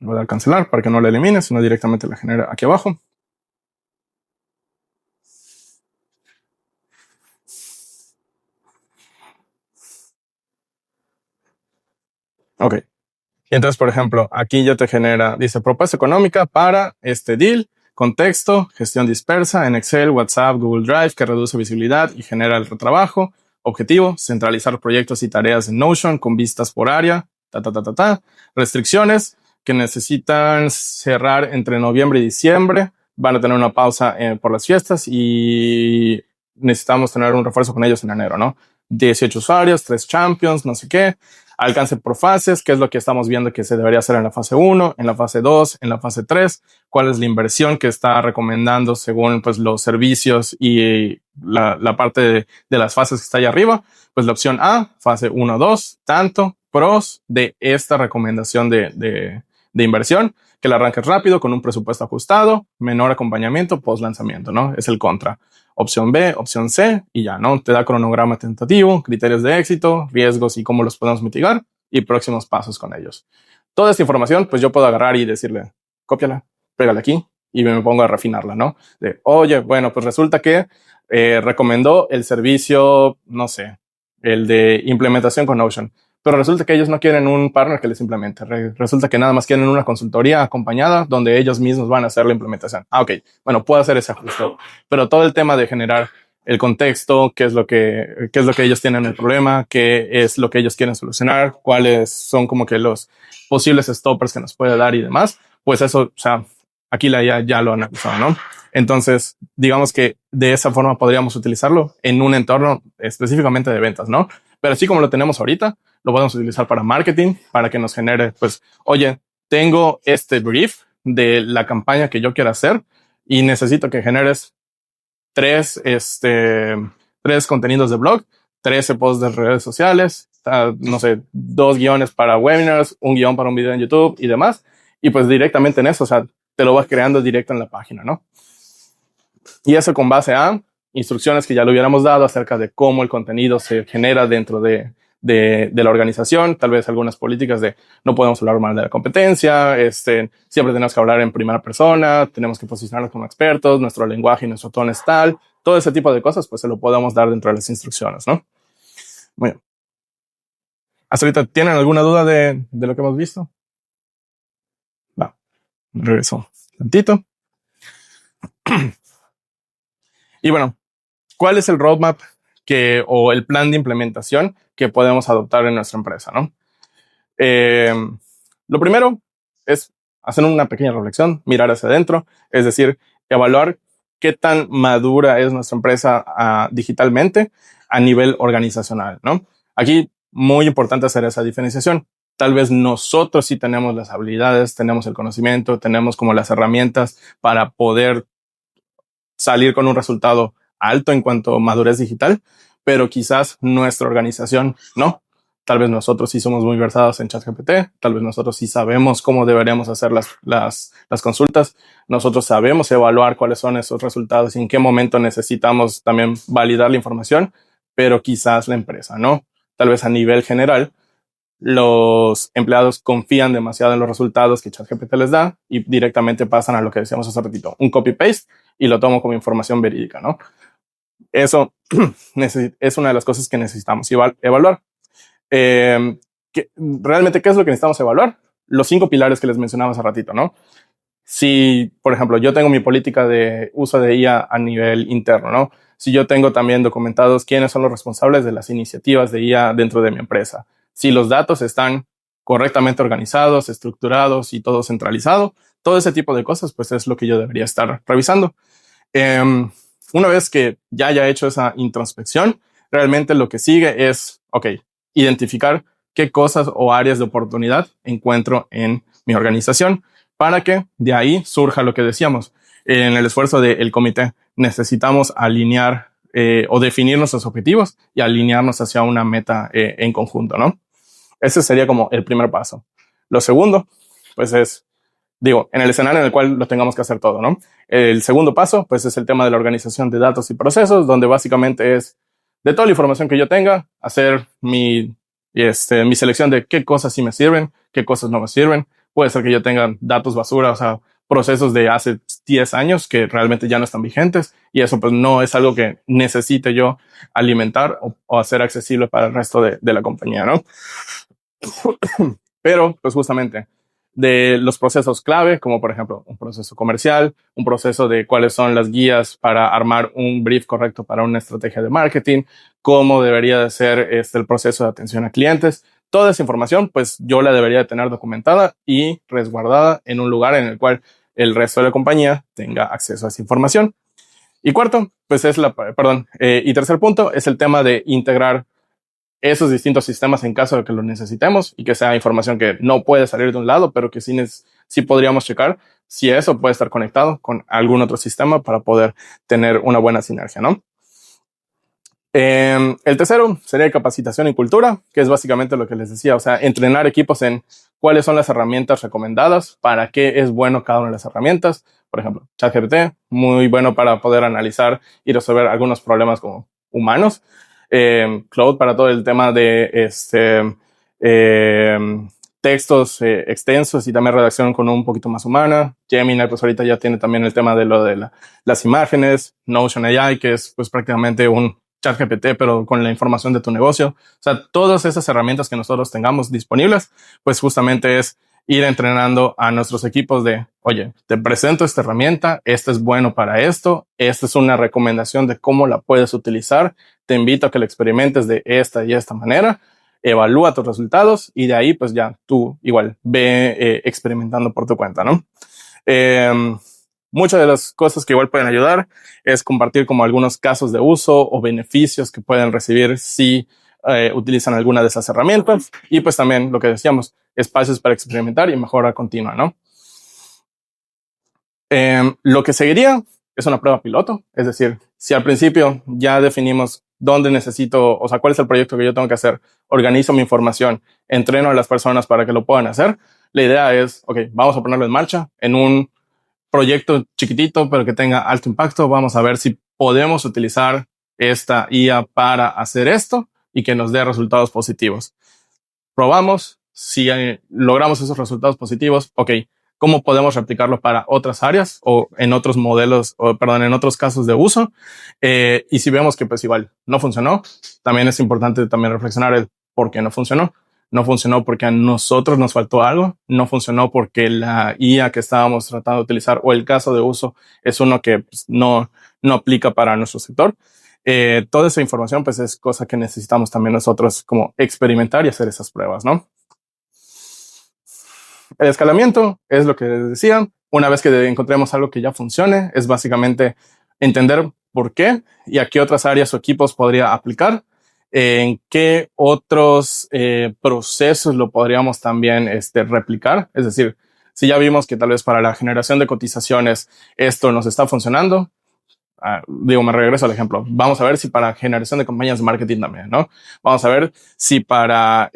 voy a dar cancelar para que no la elimine, sino directamente la genera aquí abajo. Ok. Y entonces, por ejemplo, aquí ya te genera, dice propuesta económica para este deal, contexto, gestión dispersa en Excel, WhatsApp, Google Drive, que reduce visibilidad y genera el retrabajo. Objetivo, centralizar proyectos y tareas en Notion con vistas por área, Restricciones que necesitan cerrar entre noviembre y diciembre. Van a tener una pausa por las fiestas y necesitamos tener un refuerzo con ellos en enero, ¿no? 18 usuarios, 3 champions, no sé qué. Alcance por fases, qué es lo que estamos viendo que se debería hacer en la fase 1, en la fase 2, en la fase 3, cuál es la inversión que está recomendando según pues, los servicios y la parte de las fases que está ahí arriba. Pues la opción A, fase 1, 2, tanto, pros de esta recomendación de de inversión, que la arranques rápido con un presupuesto ajustado, menor acompañamiento post lanzamiento, ¿no? Es el contra. Opción B, opción C y ya, ¿no? Te da cronograma tentativo, criterios de éxito, riesgos y cómo los podemos mitigar y próximos pasos con ellos. Toda esta información, pues yo puedo agarrar y decirle, cópiala, pégala aquí y me pongo a refinarla, ¿no? De, oye, bueno, pues resulta que recomendó el servicio, no sé, el de implementación con Notion, pero resulta que ellos no quieren un partner que les implemente. Resulta que nada más quieren una consultoría acompañada donde ellos mismos van a hacer la implementación. Ah, ok, bueno, puedo hacer ese ajuste, pero todo el tema de generar el contexto, qué es lo que ellos tienen el problema, qué es lo que ellos quieren solucionar, cuáles son como que los posibles stoppers que nos puede dar y demás, pues eso, o sea, aquí la IA ya lo han analizado, ¿no? Entonces, digamos que de esa forma podríamos utilizarlo en un entorno específicamente de ventas, ¿no? Pero así como lo tenemos ahorita, lo podemos utilizar para marketing, para que nos genere, pues, oye, tengo este brief de la campaña que yo quiero hacer y necesito que generes tres contenidos de blog, 13 posts de redes sociales, no sé, 2 guiones para webinars, un guión para un video en YouTube y demás. Y pues directamente en eso, o sea, te lo vas creando directo en la página, ¿no? Y eso con base a instrucciones que ya le hubiéramos dado acerca de cómo el contenido se genera dentro de la organización, tal vez algunas políticas de no podemos hablar mal de la competencia, siempre tenemos que hablar en primera persona, tenemos que posicionarnos como expertos, nuestro lenguaje y nuestro tono es tal, todo ese tipo de cosas, pues se lo podemos dar dentro de las instrucciones, ¿no? Bueno, hasta ahorita, ¿tienen alguna duda de lo que hemos visto? Va, regreso tantito. Y bueno, ¿cuál es el roadmap o el plan de implementación que podemos adoptar en nuestra empresa, ¿no? Lo primero es hacer una pequeña reflexión, mirar hacia adentro, es decir, evaluar qué tan madura es nuestra empresa digitalmente a nivel organizacional, ¿no? Aquí, muy importante hacer esa diferenciación. Tal vez nosotros sí tenemos las habilidades, tenemos el conocimiento, tenemos como las herramientas para poder salir con un resultado alto en cuanto a madurez digital, pero quizás nuestra organización no. Tal vez nosotros sí somos muy versados en ChatGPT, tal vez nosotros sí sabemos cómo deberíamos hacer las consultas, nosotros sabemos evaluar cuáles son esos resultados y en qué momento necesitamos también validar la información, pero quizás la empresa no. Tal vez a nivel general, los empleados confían demasiado en los resultados que ChatGPT les da y directamente pasan a lo que decíamos hace ratito, un copy-paste y lo tomo como información verídica, ¿no? Eso es una de las cosas que necesitamos evaluar. Realmente, ¿qué es lo que necesitamos evaluar? Los 5 pilares que les mencionaba hace ratito, ¿no? Si, por ejemplo, yo tengo mi política de uso de IA a nivel interno, ¿no? Si yo tengo también documentados quiénes son los responsables de las iniciativas de IA dentro de mi empresa. Si los datos están correctamente organizados, estructurados y todo centralizado, todo ese tipo de cosas, pues es lo que yo debería estar revisando. Una vez que ya haya hecho esa introspección, realmente lo que sigue es, ok, identificar qué cosas o áreas de oportunidad encuentro en mi organización para que de ahí surja lo que decíamos. En el esfuerzo del comité necesitamos alinear o definir nuestros objetivos y alinearnos hacia una meta en conjunto, ¿no? Ese sería como el primer paso. Lo segundo, pues es, digo, en el escenario en el cual lo tengamos que hacer todo, ¿no? El segundo paso, pues es el tema de la organización de datos y procesos, donde básicamente es de toda la información que yo tenga, hacer mi selección de qué cosas sí me sirven, qué cosas no me sirven. Puede ser que yo tenga datos basura, o sea, procesos de hace 10 años que realmente ya no están vigentes y eso pues no es algo que necesite yo alimentar o hacer accesible para el resto de la compañía, ¿no? Pero pues justamente de los procesos clave, como por ejemplo un proceso comercial, un proceso de cuáles son las guías para armar un brief correcto para una estrategia de marketing, cómo debería de ser el proceso de atención a clientes. Toda esa información, pues yo la debería de tener documentada y resguardada en un lugar en el cual el resto de la compañía tenga acceso a esa información. Y cuarto, pues es y tercer punto es el tema de integrar esos distintos sistemas en caso de que lo necesitemos y que sea información que no puede salir de un lado, pero que sí podríamos checar si eso puede estar conectado con algún otro sistema para poder tener una buena sinergia, ¿no? El tercero sería capacitación y cultura, que es básicamente lo que les decía, o sea, entrenar equipos en cuáles son las herramientas recomendadas, para qué es bueno cada una de las herramientas. Por ejemplo, ChatGPT, muy bueno para poder analizar y resolver algunos problemas como humanos. Claude para todo el tema de textos extensos y también redacción con un poquito más humana. Gemini, pues ahorita ya tiene también el tema de lo de las imágenes. Notion AI, que es pues prácticamente un ChatGPT, pero con la información de tu negocio. O sea, todas esas herramientas que nosotros tengamos disponibles, pues justamente es ir entrenando a nuestros equipos de, oye, te presento esta herramienta, este es bueno para esto, esta es una recomendación de cómo la puedes utilizar, te invito a que la experimentes de esta y esta manera, evalúa tus resultados y de ahí pues ya tú igual ve experimentando por tu cuenta, ¿no? Muchas de las cosas que igual pueden ayudar es compartir como algunos casos de uso o beneficios que pueden recibir si utilizan alguna de esas herramientas y pues también lo que decíamos, espacios para experimentar y mejora continua, ¿no? Lo que seguiría es una prueba piloto, es decir, si al principio ya definimos dónde necesito, o sea, cuál es el proyecto que yo tengo que hacer, organizo mi información, entreno a las personas para que lo puedan hacer, la idea es, ok, vamos a ponerlo en marcha en un proyecto chiquitito, pero que tenga alto impacto. Vamos a ver si podemos utilizar esta IA para hacer esto y que nos dé resultados positivos. Probamos, si logramos esos resultados positivos, ok, ¿cómo podemos replicarlo para otras áreas o en otros modelos, o perdón, en otros casos de uso? Y si vemos que pues igual no funcionó, también es importante también reflexionar el por qué no funcionó. No funcionó porque a nosotros nos faltó algo, no funcionó porque la IA que estábamos tratando de utilizar o el caso de uso es uno que pues, no aplica para nuestro sector. Toda esa información pues es cosa que necesitamos también nosotros como experimentar y hacer esas pruebas, ¿no? El escalamiento es lo que les decía. Una vez que encontremos algo que ya funcione, es básicamente entender por qué y a qué otras áreas o equipos podría aplicar, en qué otros procesos lo podríamos también replicar. Es decir, si ya vimos que tal vez para la generación de cotizaciones esto nos está funcionando, me regreso al ejemplo. Vamos a ver si para generación de campañas de marketing también, ¿no? Vamos a ver si para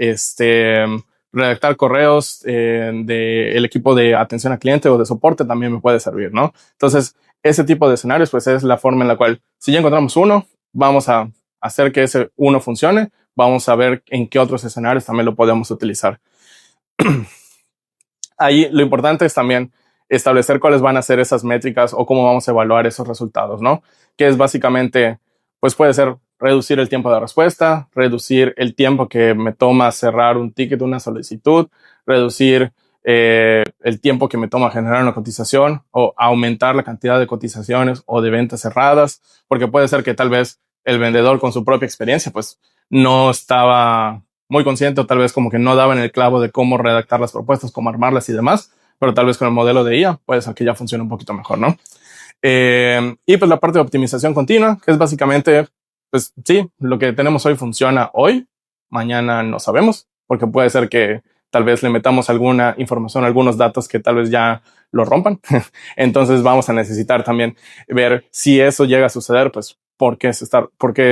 redactar correos del equipo de atención al cliente o de soporte también me puede servir, ¿no? Entonces, ese tipo de escenarios, pues es la forma en la cual, si ya encontramos uno, vamos a hacer que ese uno funcione, vamos a ver en qué otros escenarios también lo podemos utilizar. Ahí lo importante es también establecer cuáles van a ser esas métricas o cómo vamos a evaluar esos resultados, ¿no? Que es básicamente, pues puede ser reducir el tiempo de respuesta, reducir el tiempo que me toma cerrar un ticket, una solicitud, reducir el tiempo que me toma generar una cotización o aumentar la cantidad de cotizaciones o de ventas cerradas, porque puede ser que tal vez el vendedor con su propia experiencia, pues no estaba muy consciente o tal vez como que no daba en el clavo de cómo redactar las propuestas, cómo armarlas y demás, pero tal vez con el modelo de IA puede ser que ya funcione un poquito mejor, ¿no? Y pues la parte de optimización continua, que es básicamente, pues sí, lo que tenemos hoy funciona hoy, mañana no sabemos, porque puede ser que tal vez le metamos alguna información, algunos datos que tal vez ya lo rompan. Entonces vamos a necesitar también ver si eso llega a suceder, pues por qué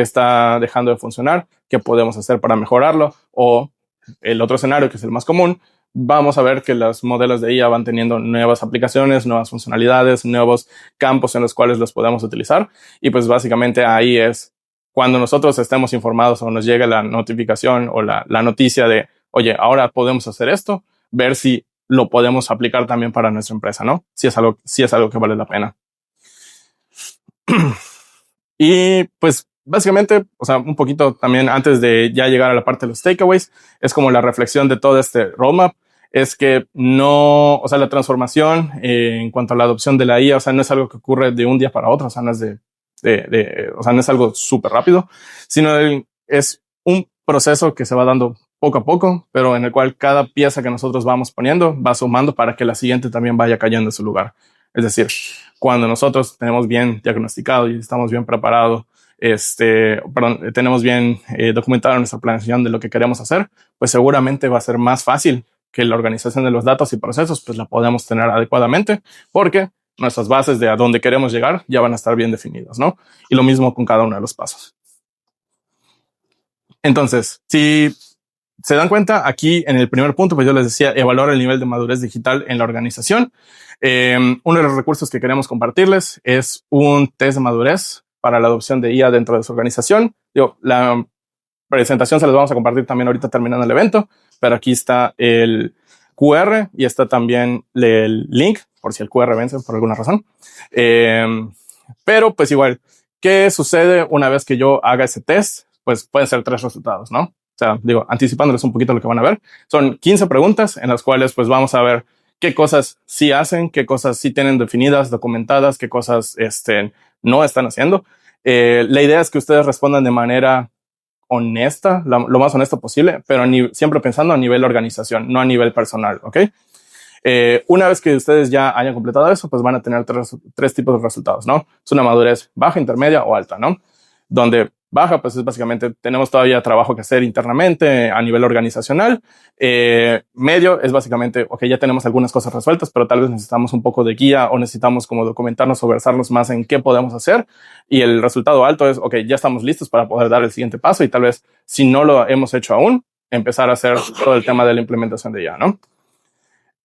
está dejando de funcionar, qué podemos hacer para mejorarlo, o el otro escenario que es el más común, vamos a ver que los modelos de IA van teniendo nuevas aplicaciones, nuevas funcionalidades, nuevos campos en los cuales los podemos utilizar. Y pues básicamente ahí es cuando nosotros estemos informados o nos llegue la notificación o la noticia de, oye, ahora podemos hacer esto, ver si lo podemos aplicar también para nuestra empresa, ¿no? Si es algo que vale la pena. Y pues básicamente, o sea, un poquito también antes de ya llegar a la parte de los takeaways, es como la reflexión de todo este roadmap, es que no, o sea, la transformación en cuanto a la adopción de la IA, o sea, no es algo que ocurre de un día para otro, o sea, no es o sea, no es algo súper rápido, sino es un proceso que se va dando poco a poco, pero en el cual cada pieza que nosotros vamos poniendo va sumando para que la siguiente también vaya cayendo en su lugar. Es decir, cuando nosotros tenemos bien diagnosticado y estamos bien preparados, tenemos bien documentada nuestra planeación de lo que queremos hacer, pues seguramente va a ser más fácil que la organización de los datos y procesos pues la podamos tener adecuadamente, porque nuestras bases de a dónde queremos llegar ya van a estar bien definidas, ¿no? Y lo mismo con cada uno de los pasos. Entonces, si se dan cuenta, aquí en el primer punto, pues yo les decía, evaluar el nivel de madurez digital en la organización. Uno de los recursos que queremos compartirles es un test de madurez para la adopción de IA dentro de su organización. La presentación se les vamos a compartir también ahorita terminando el evento, pero aquí está el QR y está también el link, por si el QR vence por alguna razón. Pero pues igual, ¿qué sucede una vez que yo haga ese test? Pues pueden ser 3 resultados, ¿no? O sea, anticipándoles un poquito lo que van a ver. Son 15 preguntas en las cuales pues vamos a ver qué cosas sí hacen, qué cosas sí tienen definidas, documentadas, qué cosas no están haciendo. La idea es que ustedes respondan de manera honesta, lo más honesta posible, pero siempre pensando a nivel organización, no a nivel personal, ¿ok? Una vez que ustedes ya hayan completado eso, pues van a tener tres tipos de resultados, ¿no? Es una madurez baja, intermedia o alta, ¿no? Donde baja, pues es básicamente tenemos todavía trabajo que hacer internamente a nivel organizacional. Medio es básicamente, ok, ya tenemos algunas cosas resueltas, pero tal vez necesitamos un poco de guía o necesitamos como documentarnos o versarnos más en qué podemos hacer. Y el resultado alto es, ok, ya estamos listos para poder dar el siguiente paso y tal vez si no lo hemos hecho aún, empezar a hacer todo el tema de la implementación de IA, ¿no?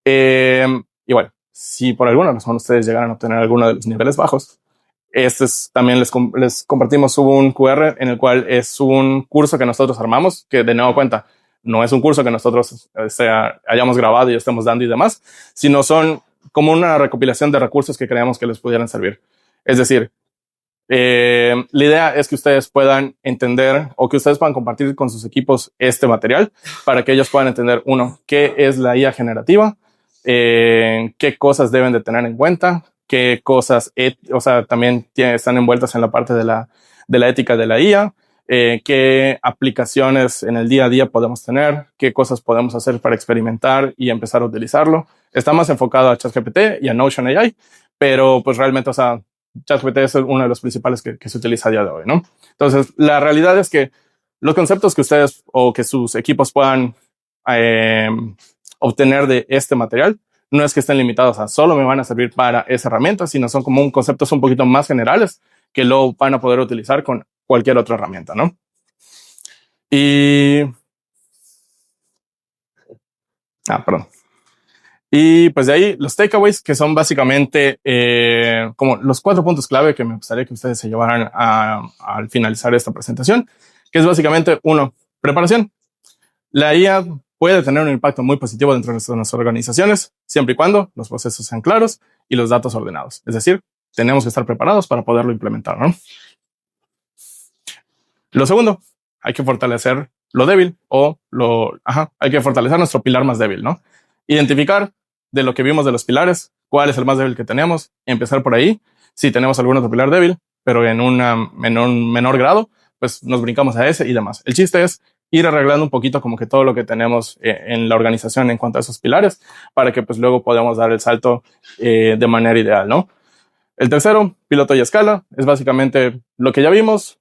Y bueno, si por alguna razón ustedes llegaran a obtener alguno de los niveles bajos, también les compartimos un QR en el cual es un curso que nosotros armamos, que de nuevo cuenta, no es un curso que nosotros hayamos grabado y estemos dando y demás, sino son como una recopilación de recursos que creemos que les pudieran servir. Es decir, la idea es que ustedes puedan entender o que ustedes puedan compartir con sus equipos este material para que ellos puedan entender, uno, qué es la IA generativa, qué cosas deben de tener en cuenta, qué cosas, también están envueltas en la parte de la ética de la IA, qué aplicaciones en el día a día podemos tener, qué cosas podemos hacer para experimentar y empezar a utilizarlo. Está más enfocado a ChatGPT y a Notion AI, pero pues realmente, ChatGPT es uno de los principales que se utiliza a día de hoy, ¿no? Entonces, la realidad es que los conceptos que ustedes o que sus equipos puedan eh, obtener de este material no es que estén limitados a solo me van a servir para esa herramienta, sino son como conceptos un poquito más generales que lo van a poder utilizar con cualquier otra herramienta, ¿no? Perdón. Y pues de ahí los takeaways, que son básicamente como los 4 puntos clave que me gustaría que ustedes se llevaran al finalizar esta presentación, que es básicamente uno, preparación. La IA puede tener un impacto muy positivo dentro de nuestras organizaciones, siempre y cuando los procesos sean claros y los datos ordenados. Es decir, tenemos que estar preparados para poderlo implementar, ¿no? Lo segundo, hay que fortalecer lo débil hay que fortalecer nuestro pilar más débil, ¿no? Identificar de lo que vimos de los pilares, cuál es el más débil que tenemos, empezar por ahí. Si tenemos algún otro pilar débil, pero en un menor grado, pues nos brincamos a ese y demás. El chiste es ir arreglando un poquito como que todo lo que tenemos en la organización en cuanto a esos pilares para que pues luego podamos dar el salto de manera ideal, ¿no? El tercero, piloto y escala, es básicamente lo que ya vimos.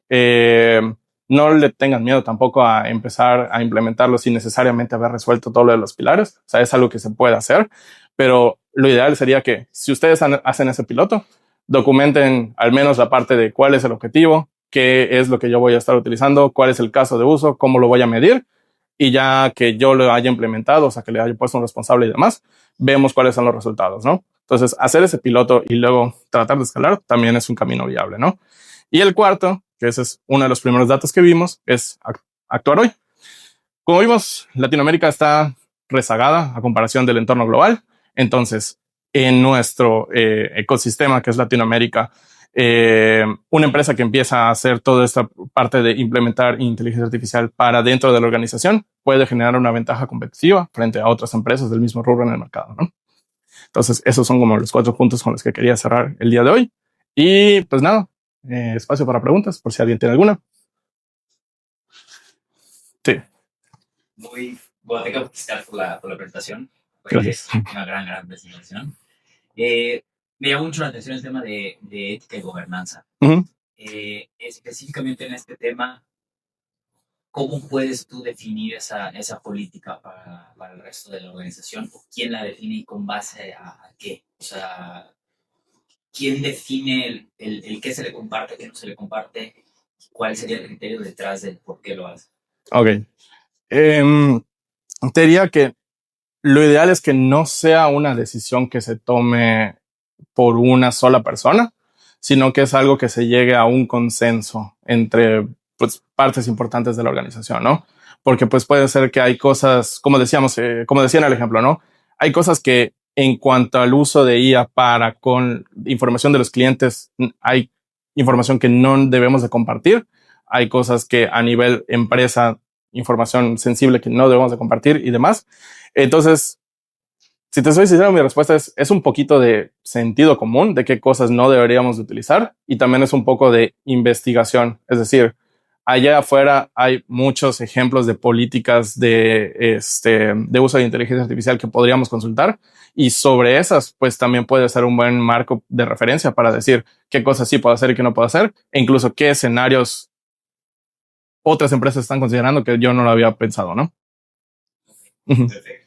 Eh, no le tengan miedo tampoco a empezar a implementarlo sin necesariamente haber resuelto todo lo de los pilares. O sea, es algo que se puede hacer, pero lo ideal sería que si ustedes hacen ese piloto, documenten al menos la parte de cuál es el objetivo, qué es lo que yo voy a estar utilizando, cuál es el caso de uso, cómo lo voy a medir, y ya que yo lo haya implementado, o sea, que le haya puesto un responsable y demás, vemos cuáles son los resultados, ¿no? Entonces, hacer ese piloto y luego tratar de escalar también es un camino viable, ¿no? Y el cuarto, que ese es uno de los primeros datos que vimos, es actuar hoy. Como vimos, Latinoamérica está rezagada a comparación del entorno global. Entonces, en nuestro ecosistema, que es Latinoamérica, una empresa que empieza a hacer toda esta parte de implementar inteligencia artificial para dentro de la organización puede generar una ventaja competitiva frente a otras empresas del mismo rubro en el mercado, ¿no? Entonces, esos son como los 4 puntos con los que quería cerrar el día de hoy. Y pues nada, espacio para preguntas, por si alguien tiene alguna. Sí. Bueno, tengo que felicitar por la presentación. Gracias. Una gran presentación. Me llamó mucho la atención el tema de ética y gobernanza. Específicamente en este tema, ¿cómo puedes tú definir esa política para el resto de la organización? ¿O quién la define y con base a qué? O sea, ¿quién define el qué se le comparte, qué no se le comparte? ¿Cuál sería el criterio detrás de por qué lo hace? Ok. Te diría que lo ideal es que no sea una decisión que se tome por una sola persona, sino que es algo que se llegue a un consenso entre pues, partes importantes de la organización, ¿no? Porque pues puede ser que hay cosas, como decíamos, como decía en el ejemplo, ¿no? Hay cosas que en cuanto al uso de IA para con información de los clientes, hay información que no debemos de compartir. Hay cosas que a nivel empresa, información sensible que no debemos de compartir y demás. Entonces, si te soy sincero, mi respuesta es un poquito de sentido común de qué cosas no deberíamos de utilizar y también es un poco de investigación. Es decir, allá afuera hay muchos ejemplos de políticas de uso de inteligencia artificial que podríamos consultar y sobre esas, pues también puede ser un buen marco de referencia para decir qué cosas sí puedo hacer y qué no puedo hacer e incluso qué escenarios otras empresas están considerando que yo no lo había pensado, ¿no? Perfecto.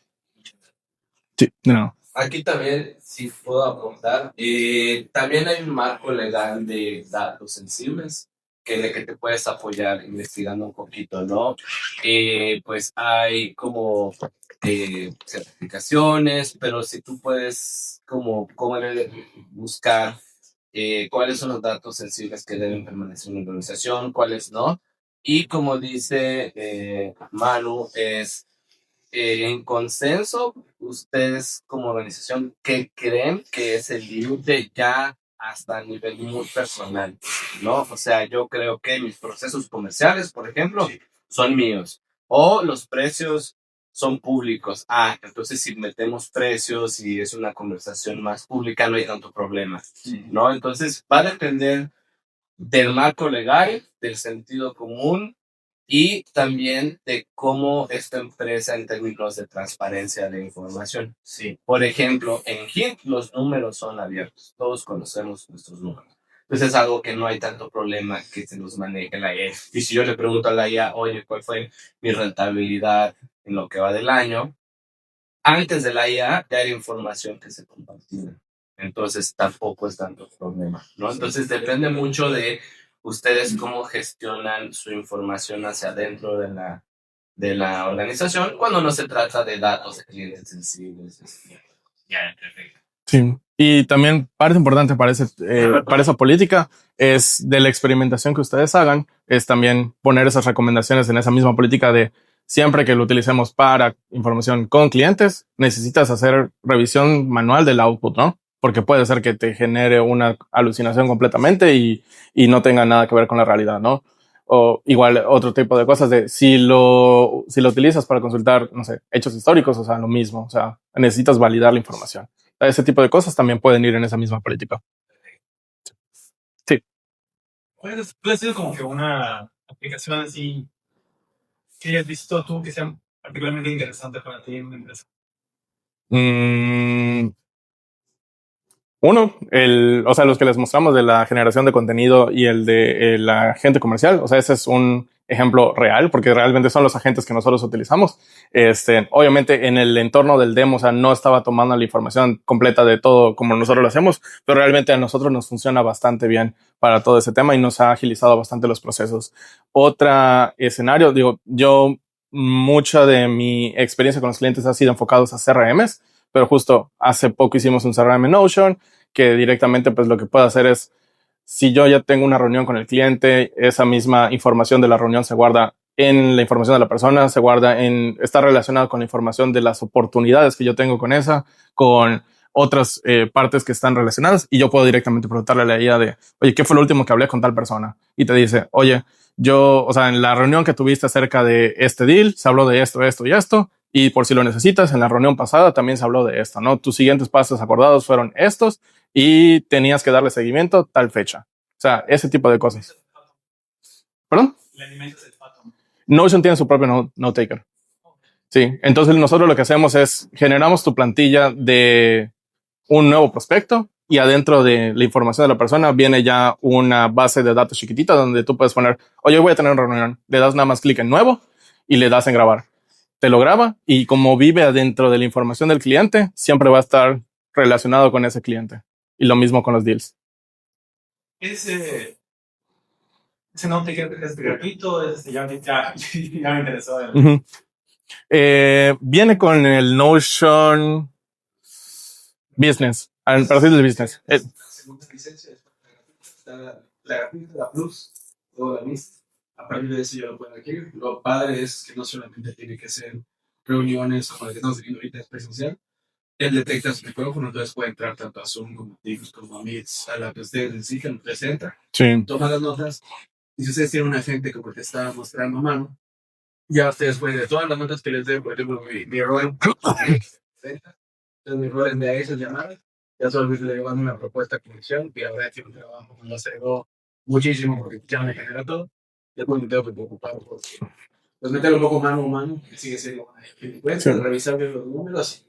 Sí, no. Aquí también, si puedo apuntar, también hay un marco legal de datos sensibles de que te puedes apoyar investigando un poquito, ¿no? Pues hay como certificaciones, pero si tú puedes como buscar cuáles son los datos sensibles que deben permanecer en una organización, cuáles no. Y como dice Manu, es en consenso, ustedes como organización, ¿qué creen que es el límite ya hasta a nivel muy personal? ¿No? O sea, yo creo que mis procesos comerciales, por ejemplo, son míos. O los precios son públicos. Ah, entonces si metemos precios y es una conversación más pública, no hay tanto problema. ¿No? Entonces va a depender del marco legal, del sentido común y también de cómo esta empresa en términos de transparencia de información. Sí. Por ejemplo, en HIT los números son abiertos, todos conocemos nuestros números. Entonces es algo que no hay tanto problema que se los maneje la IA. Y si yo le pregunto a la IA, oye, ¿cuál fue mi rentabilidad en lo que va del año? Antes de la IA ya era información que se compartía. Entonces tampoco es tanto problema, ¿no? Entonces depende mucho de ustedes cómo gestionan su información hacia adentro de la organización cuando no se trata de datos de clientes sensibles. Ya, perfecto. Sí. Y también parte importante para esa política es de la experimentación que ustedes hagan, es también poner esas recomendaciones en esa misma política de siempre que lo utilicemos para información con clientes, necesitas hacer revisión manual del output, ¿no? Porque puede ser que te genere una alucinación completamente y no tenga nada que ver con la realidad, ¿no? O igual otro tipo de cosas de si lo utilizas para consultar, no sé, hechos históricos, o sea, lo mismo, o sea, necesitas validar la información. Ese tipo de cosas también pueden ir en esa misma política. Sí. Pues, ¿cuál ha sido como que una aplicación así que hayas visto tú que sea particularmente interesante para ti en una empresa? Uno, o sea, los que les mostramos de la generación de contenido y el de la agente comercial, o sea, ese es un ejemplo real porque realmente son los agentes que nosotros utilizamos. Obviamente en el entorno del demo, o sea, no estaba tomando la información completa de todo como nosotros lo hacemos, pero realmente a nosotros nos funciona bastante bien para todo ese tema y nos ha agilizado bastante los procesos. Otro escenario, digo, yo mucha de mi experiencia con los clientes ha sido enfocados a CRMs, pero justo hace poco hicimos un CRM en Notion que directamente pues lo que puedo hacer es, si yo ya tengo una reunión con el cliente, esa misma información de la reunión se guarda en la información de la persona, se guarda está relacionado con la información de las oportunidades que yo tengo con con otras partes que están relacionadas y yo puedo directamente preguntarle a la IA de, oye, ¿qué fue lo último que hablé con tal persona? Y te dice, oye, o sea, en la reunión que tuviste acerca de este deal, se habló de esto, esto y esto, y por si lo necesitas, en la reunión pasada también se habló de esto, ¿no? Tus siguientes pasos acordados fueron estos y tenías que darle seguimiento tal fecha. O sea, ese tipo de cosas. ¿Perdón? Le alimentas el pato. Notion tiene su propio note taker. Sí, entonces nosotros lo que hacemos es generamos tu plantilla de un nuevo prospecto y adentro de la información de la persona viene ya una base de datos chiquitita donde tú puedes poner, oye, voy a tener una reunión. Le das nada más clic en nuevo y le das en grabar. Te lo graba y como vive adentro de la información del cliente, siempre va a estar relacionado con ese cliente. Y lo mismo con los deals. Ese no te es gratuito, ya me interesó. Ujú. Viene con el Notion Business, al perfil del business. La segunda licencia está la gratuita, la Plus o la Mist. A partir de eso ya lo pueden adquirir. Lo padre es que no solamente tiene que ser reuniones como la que estamos teniendo ahorita, es presencial. Él detecta su micrófono, entonces puede entrar tanto a Zoom como a Teams como a Meets, a la que ustedes necesitan, presenta, Sí. toma las notas. Y si ustedes tienen un agente como te está mostrando a mano, ya ustedes pueden, de todas las notas que les den, por ejemplo, mi rol, entonces mi rol es de esas llamadas, ya solo le llevan una propuesta comercial, que ahora tiene un trabajo que lo aceleró muchísimo porque ya me genera todo. Después me tengo que preocupar porque pues meterlo un poco mano a mano, que sigue siendo una Sí. revisar bien los números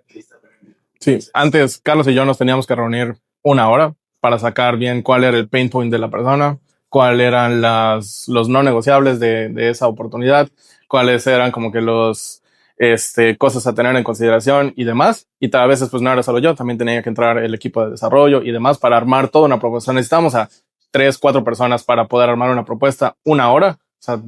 y lista para mí. Sí, antes Carlos y yo nos teníamos que reunir 1 hora para sacar bien cuál era el pain point de la persona, cuáles eran los no negociables de esa oportunidad, cuáles eran como que los cosas a tener en consideración y demás. Y tal veces pues no era solo yo, también tenía que entrar el equipo de desarrollo y demás para armar toda una propuesta. Necesitamos a 3, 4 personas para poder armar una propuesta 1 hora, o sea,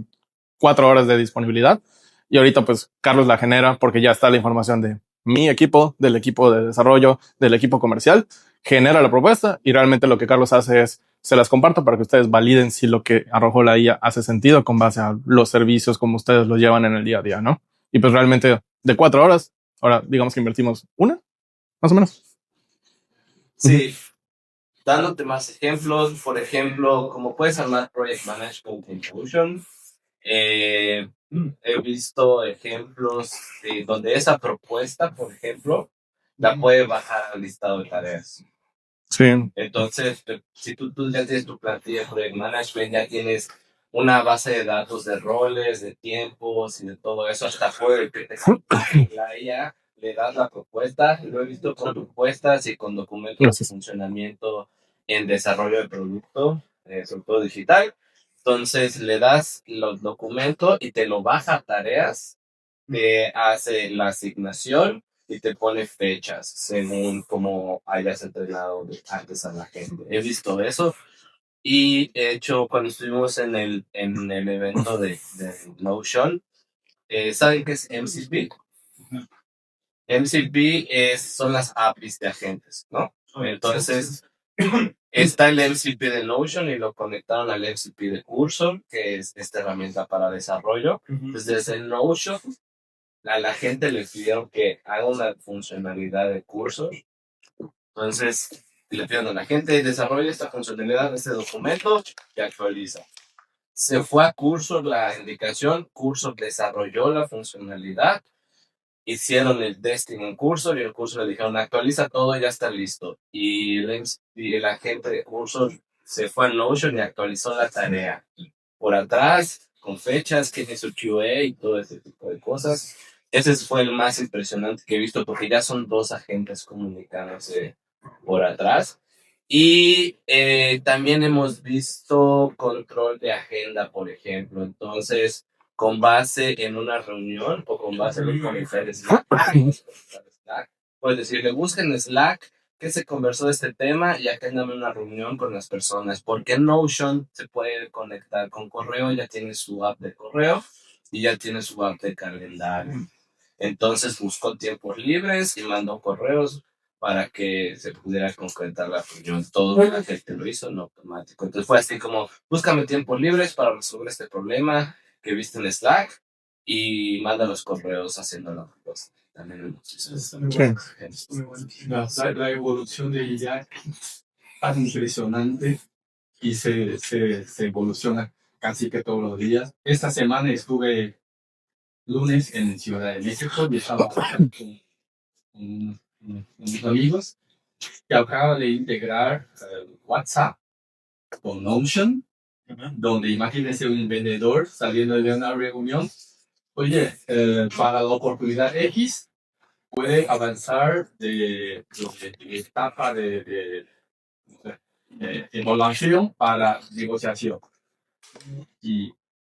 4 horas de disponibilidad. Y ahorita pues Carlos la genera porque ya está la información de mi equipo, del equipo de desarrollo, del equipo comercial, genera la propuesta y realmente lo que Carlos hace es se las comparto para que ustedes validen si lo que arrojó la IA hace sentido con base a los servicios como ustedes los llevan en el día a día, ¿no? Y pues realmente de 4 horas, ahora digamos que invertimos una, más o menos. Sí, dándote más ejemplos, por ejemplo, como puedes armar Project Management in Notion. He visto ejemplos donde esa propuesta, por ejemplo, la puede bajar al listado de tareas. Sí. Entonces, si tú ya tienes tu plantilla de Project Management, ya tienes una base de datos de roles, de tiempos y de todo eso, hasta puede que te la IA, le das la propuesta. Lo he visto con propuestas y con documentos de funcionamiento en desarrollo de producto, sobre todo digital. Entonces, le das los documentos y te lo baja a tareas, te hace la asignación y te pone fechas según cómo hayas entrenado antes a la gente. He visto eso y he hecho cuando estuvimos en el evento de Notion, ¿saben qué es MCP? MCP son las APIs de agentes, ¿no? Entonces, está el MCP de Notion y lo conectaron al MCP de Cursor, que es esta herramienta para desarrollo. Entonces, desde Notion, a la gente le pidieron que haga una funcionalidad de Cursor. Entonces, le pidieron a la gente, desarrolla esta funcionalidad, este documento y actualiza. Se fue a Cursor la indicación, Cursor desarrolló la funcionalidad, hicieron el testing en Cursor y el Cursor le dijeron actualiza todo, ya está listo. Y la gente de Cursor se fue a Notion y actualizó la tarea. Por atrás, con fechas, que hizo QA y todo ese tipo de cosas. Ese fue el más impresionante que he visto porque ya son 2 agentes comunicándose por atrás. Y también hemos visto control de agenda, por ejemplo. Entonces, con base en una reunión o con base en un conocer Slack, puedes decirle, busquen Slack qué se conversó de este tema y agéndame una reunión con las personas. Porque Notion se puede conectar con correo, ya tiene su app de correo y ya tiene su app de calendario. Entonces buscó tiempos libres y mandó correos para que se pudiera concretar la reunión. Todo la gente lo hizo en automático. Entonces fue así como, búscame tiempos libres para resolver este problema que viste en Slack y manda los correos haciendo la propuesta. También Está muy bueno. Está muy bueno. La evolución de IA es impresionante y se evoluciona casi que todos los días. Esta semana estuve lunes en Ciudad de México y estaba con unos amigos que acaban de integrar WhatsApp con Notion, donde imagínense un vendedor saliendo de una reunión. Oye, para la oportunidad X puede avanzar de etapa de evaluación para negociación. Y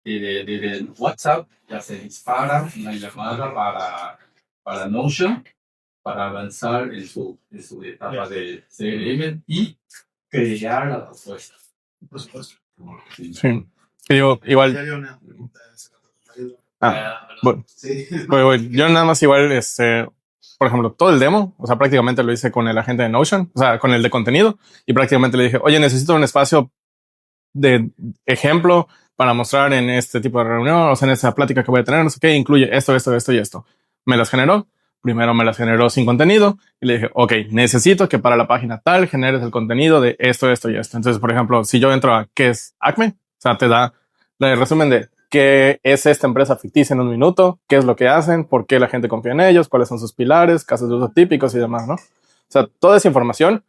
de WhatsApp ya se dispara una llamada para Notion para avanzar en su etapa de CRM y crear la propuesta. Por supuesto. Sí. Y digo, igual, Ya dio una pregunta hace rato. bueno, Sí. bueno, yo nada más igual, por ejemplo, todo el demo, o sea, prácticamente lo hice con el agente de Notion, o sea, con el de contenido, y prácticamente le dije, oye, necesito un espacio de ejemplo para mostrar en este tipo de reunión, o sea, en esa plática que voy a tener, no sé qué, incluye esto, esto, esto y esto. Me las generó. Primero me las generó sin contenido y le dije, ok, necesito que para la página tal generes el contenido de esto, esto y esto. Entonces, por ejemplo, si yo entro a qué es Acme, o sea, te da el resumen de qué es esta empresa ficticia en un minuto, qué es lo que hacen, por qué la gente confía en ellos, cuáles son sus pilares, casos de uso típicos y demás, ¿no? O sea, toda esa información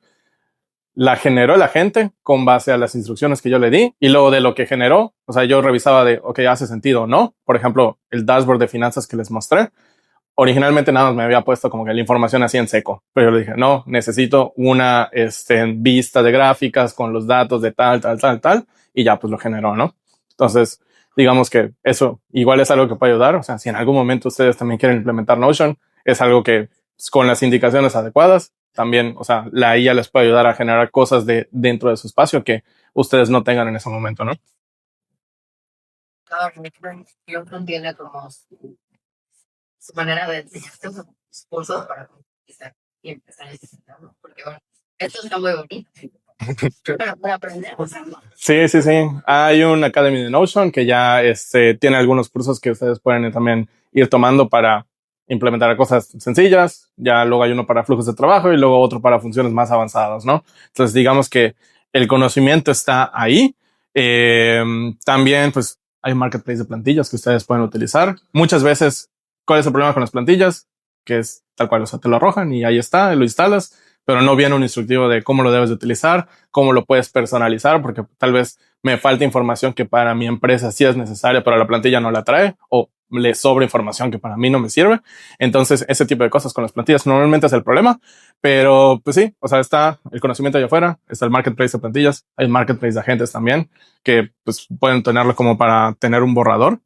la generó la gente con base a las instrucciones que yo le di y luego de lo que generó, o sea, yo revisaba de, ok, hace sentido o no. Por ejemplo, el dashboard de finanzas que les mostré, originalmente nada más me había puesto como que la información así en seco, pero yo le dije, no, necesito una vista de gráficas con los datos de tal, tal, tal, tal, y ya pues lo generó, ¿no? Entonces, digamos que eso igual es algo que puede ayudar. O sea, si en algún momento ustedes también quieren implementar Notion, es algo que con las indicaciones adecuadas, también, o sea, la IA les puede ayudar a generar cosas de dentro de su espacio que ustedes no tengan en ese momento, ¿no? Cada Notion tiene como su manera de enseñarte sus cursos para conquistar y empezar a necesitarlo. Porque bueno, esto está muy bonito. Pero para aprender, o sea, Sí, sí, sí. Hay un Academy de Notion que ya tiene algunos cursos que ustedes pueden también ir tomando para implementar cosas sencillas. Ya luego hay uno para flujos de trabajo y luego otro para funciones más avanzadas, ¿no? Entonces, digamos que el conocimiento está ahí. También, pues, hay un marketplace de plantillas que ustedes pueden utilizar. Muchas veces, ¿cuál es el problema con las plantillas? Que es tal cual, o sea, te lo arrojan y ahí está, lo instalas, pero no viene un instructivo de cómo lo debes de utilizar, cómo lo puedes personalizar, porque tal vez me falta información que para mi empresa sí es necesaria, pero la plantilla no la trae, o le sobra información que para mí no me sirve. Entonces, ese tipo de cosas con las plantillas normalmente es el problema, pero pues sí, o sea, está el conocimiento allá afuera, está el marketplace de plantillas, hay marketplace de agentes también, que pues pueden tenerlo como para tener un borrador.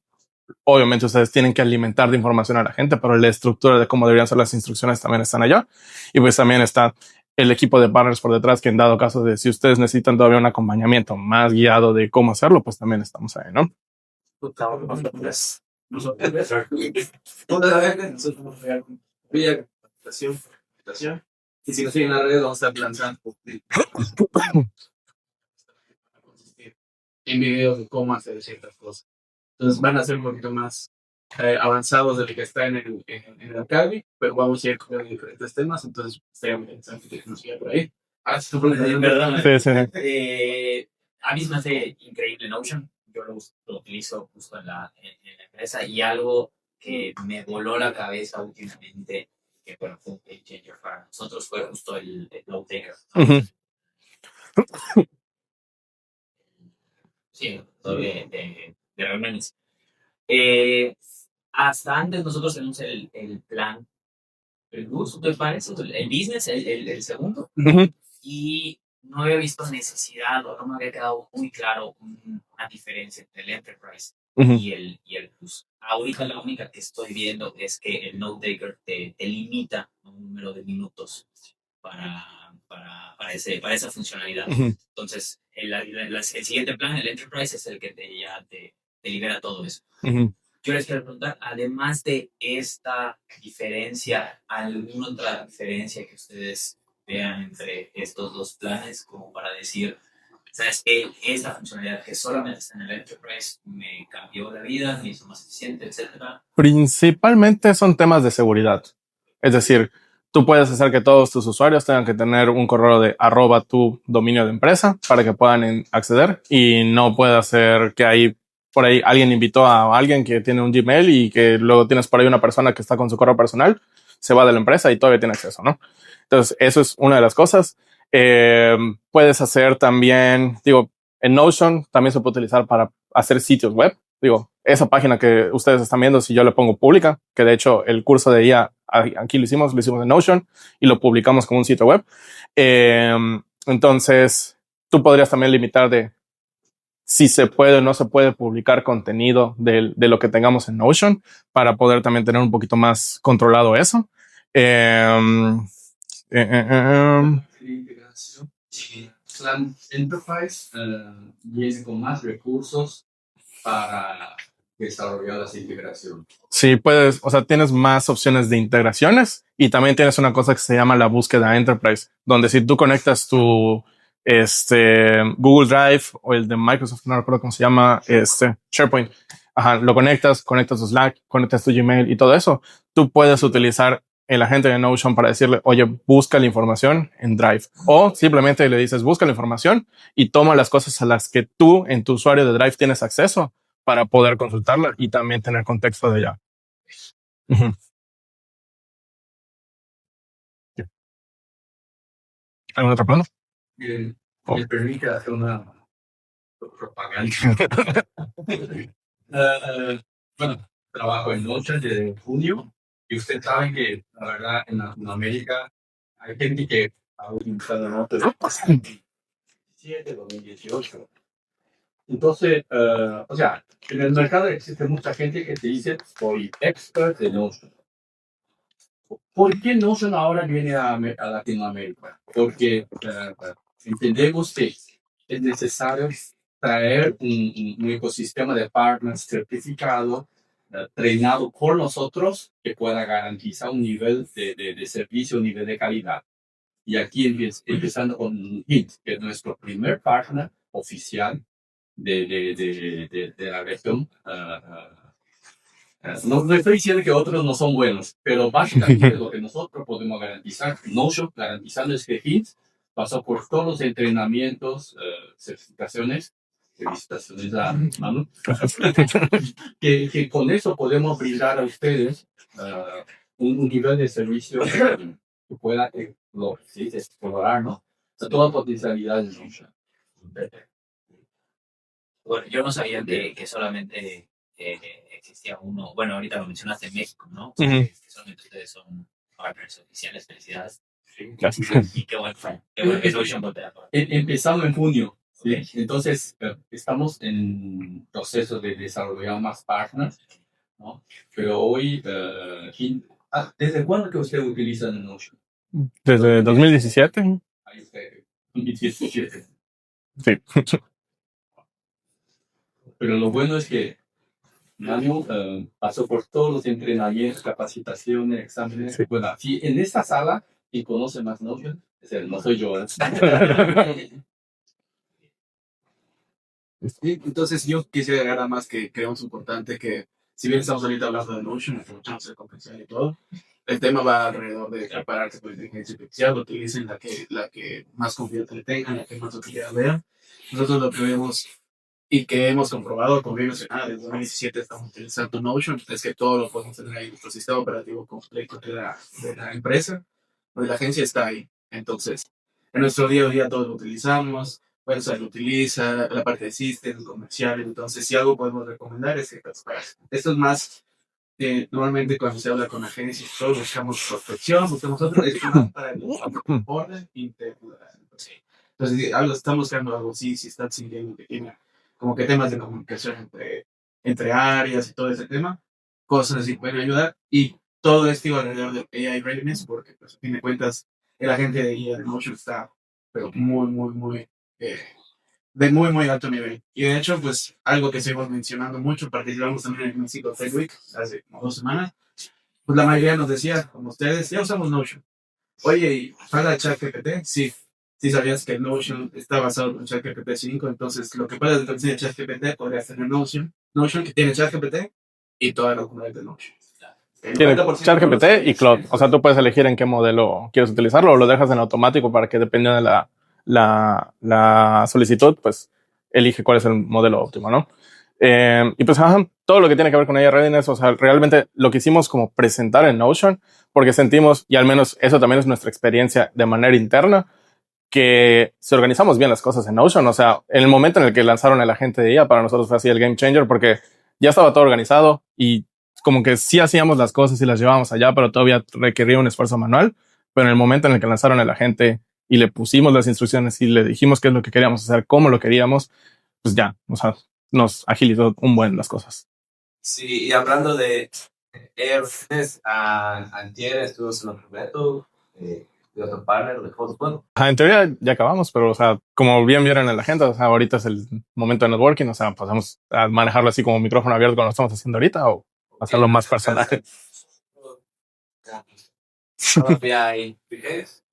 Obviamente ustedes tienen que alimentar de información a la gente, pero la estructura de cómo deberían ser las instrucciones también están allá. Y pues también está el equipo de partners por detrás, que en dado caso de si ustedes necesitan todavía un acompañamiento más guiado de cómo hacerlo, pues también estamos ahí, ¿no? Y si no siguen la red, vamos a estar lanzando en videos de cómo hacer ciertas cosas. Entonces van a ser un poquito más avanzados de lo que está en el Academy, pero vamos a ir con diferentes temas, entonces estaría muy interesante que nos siga por ahí. Ah, sí, Perdón. Sí, sí. A mí se me hace increíble Notion. Yo lo utilizo justo en la empresa y algo que me voló la cabeza últimamente, que bueno, fue un game changer para nosotros, fue justo el Note Taker. Ujú. Sí, de reuniones. Eh, Hasta antes nosotros tenemos el plan, el bus, ¿te parece? El business, el segundo. Ujú. Y no había visto necesidad o no me había quedado muy claro una diferencia entre el Enterprise Ujú. y el Plus. Ahorita la única que estoy viendo es que el Note Taker te limita a un número de minutos para esa funcionalidad. Ujú. Entonces, el siguiente plan, el Enterprise, es el que te libera todo eso. Ujú. Yo les quiero preguntar, además de esta diferencia, ¿alguna otra diferencia que ustedes vean entre estos dos planes como para decir, sabes que esta funcionalidad que solamente está en el Enterprise me cambió la vida, me hizo más eficiente, etcétera? Principalmente son temas de seguridad. Es decir, tú puedes hacer que todos tus usuarios tengan que tener un correo de @ tu dominio de empresa para que puedan acceder y no puede ser que ahí por ahí alguien invitó a alguien que tiene un Gmail y que luego tienes por ahí una persona que está con su correo personal, se va de la empresa y todavía tiene acceso, ¿no? Entonces, eso es una de las cosas. Puedes hacer también, digo, en Notion también se puede utilizar para hacer sitios web. Digo, esa página que ustedes están viendo, si yo le pongo pública, que de hecho el curso de IA aquí lo hicimos en Notion y lo publicamos como un sitio web. Entonces, tú podrías también limitar de si se puede o no se puede publicar contenido de lo que tengamos en Notion para poder también tener un poquito más controlado eso. Plan Enterprise viene con más recursos para desarrollar las integraciones. Sí, puedes, o sea, tienes más opciones de integraciones y también tienes una cosa que se llama la búsqueda Enterprise, donde si tú conectas tu Google Drive o el de Microsoft, no recuerdo cómo se llama, SharePoint, ajá, lo conectas tu Slack, conectas tu Gmail y todo eso, tú puedes utilizar el agente de Notion para decirle, oye, busca la información en Drive, o simplemente le dices, busca la información y toma las cosas a las que tú en tu usuario de Drive tienes acceso para poder consultarla y también tener contexto de ella. Ujú. ¿Algún otro plano? Me permite hacer una propaganda. Bueno, trabajo en Notion desde junio y usted sabe que la verdad en Latinoamérica hay gente que ha utilizado Notion desde 2017, 2018. Entonces, o sea, en el mercado existe mucha gente que te dice soy expert de Notion. ¿Por qué Notion ahora viene a Latinoamérica? Porque entendemos que es necesario traer un ecosistema de partners certificado, entrenado por nosotros, que pueda garantizar un nivel de servicio, un nivel de calidad. Y aquí empezando con Hint, que es nuestro primer partner oficial de la región. No estoy diciendo que otros no son buenos, pero básicamente lo que nosotros podemos garantizar, Notion garantizando es que Hint pasó por todos los entrenamientos, certificaciones, felicitaciones a Manu, que con eso podemos brindar a ustedes un nivel de servicio que pueda explorar, ¿no? O sea, toda potencialidad de Notion. Bueno, yo no sabía que solamente existía uno. Bueno, ahorita lo mencionaste en México, ¿no? Que solamente ustedes son partners oficiales. Felicidades. Sí. Gracias. Y qué bueno que Notion vote a todos. Empezamos en junio. ¿sí? Ok. Entonces, estamos en proceso de desarrollar más partners, ¿no? Pero hoy, ¿desde cuándo que usted utiliza Notion? Desde 2017. Ahí está, 2017. Sí. Pero lo bueno es que Manu pasó por todos los entrenamientos, capacitaciones, exámenes. Sí. Bueno, si en esta sala, quien conoce más Notion, no soy yo. Entonces yo quisiera agregar más que creemos importante que si bien estamos ahorita hablando de Notion, aprovechamos el comercial y todo, el tema va alrededor de prepararse por inteligencia artificial, utilicen la que más confianza le tengan, la que más utilidad vean. Nosotros lo que vemos y que hemos comprobado con Vivo desde 2017 estamos utilizando Notion, es que todo lo podemos tener ahí en nuestro sistema operativo completo de la empresa, o de la agencia está ahí. Entonces, en nuestro día a día todos lo utilizamos, website lo utiliza, la parte de systems, comercial, entonces si algo podemos recomendar es que esto es más, normalmente cuando se habla con agencias, todos buscamos prospección, buscamos otro, es más para el orden interno. Entonces, si algo, están buscando algo así, si están sintiendo que tiene como que temas de comunicación entre áreas y todo ese tema, cosas así pueden ayudar. Y todo esto iba alrededor del AI Readiness, porque pues, a fin de cuentas el agente de IA de Notion está pero muy, de muy alto nivel. Y de hecho, pues algo que seguimos mencionando mucho, participamos también en el Mexico Tech Week hace como 2 semanas, pues la mayoría nos decía, como ustedes, ya usamos Notion. Oye, ¿y paga ChatGPT? Sí. Si sabías que Notion está basado en ChatGPT 5, entonces lo que puedes decir de ChatGPT podría tener Notion que tiene ChatGPT y toda la comunidad de Notion. Tiene ChatGPT y Claude. O sea, tú puedes elegir en qué modelo quieres utilizarlo o lo dejas en automático para que dependiendo de la solicitud, pues elige cuál es el modelo óptimo, ¿no? Y pues todo lo que tiene que ver con AI Readiness, o sea, realmente lo que hicimos como presentar en Notion, porque sentimos, y al menos eso también es nuestra experiencia de manera interna, que si organizamos bien las cosas en Notion, o sea, en el momento en el que lanzaron el agente de IA, para nosotros fue así el game changer, porque ya estaba todo organizado y como que sí hacíamos las cosas y las llevábamos allá, pero todavía requería un esfuerzo manual. Pero en el momento en el que lanzaron el agente y le pusimos las instrucciones y le dijimos qué es lo que queríamos hacer, cómo lo queríamos, pues ya, o sea, nos agilizó un buen las cosas. Sí, y hablando de Airfitness, antier estuvo en un evento de de otro partner de HubSpot. En teoría ya acabamos, pero, o sea, como bien vieron en la agenda, o sea, ahorita es el momento de networking, o sea, pasamos a manejarlo así como micrófono abierto como lo estamos haciendo ahorita o hacerlo más personal. Todavía hay. Gracias.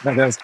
Gracias.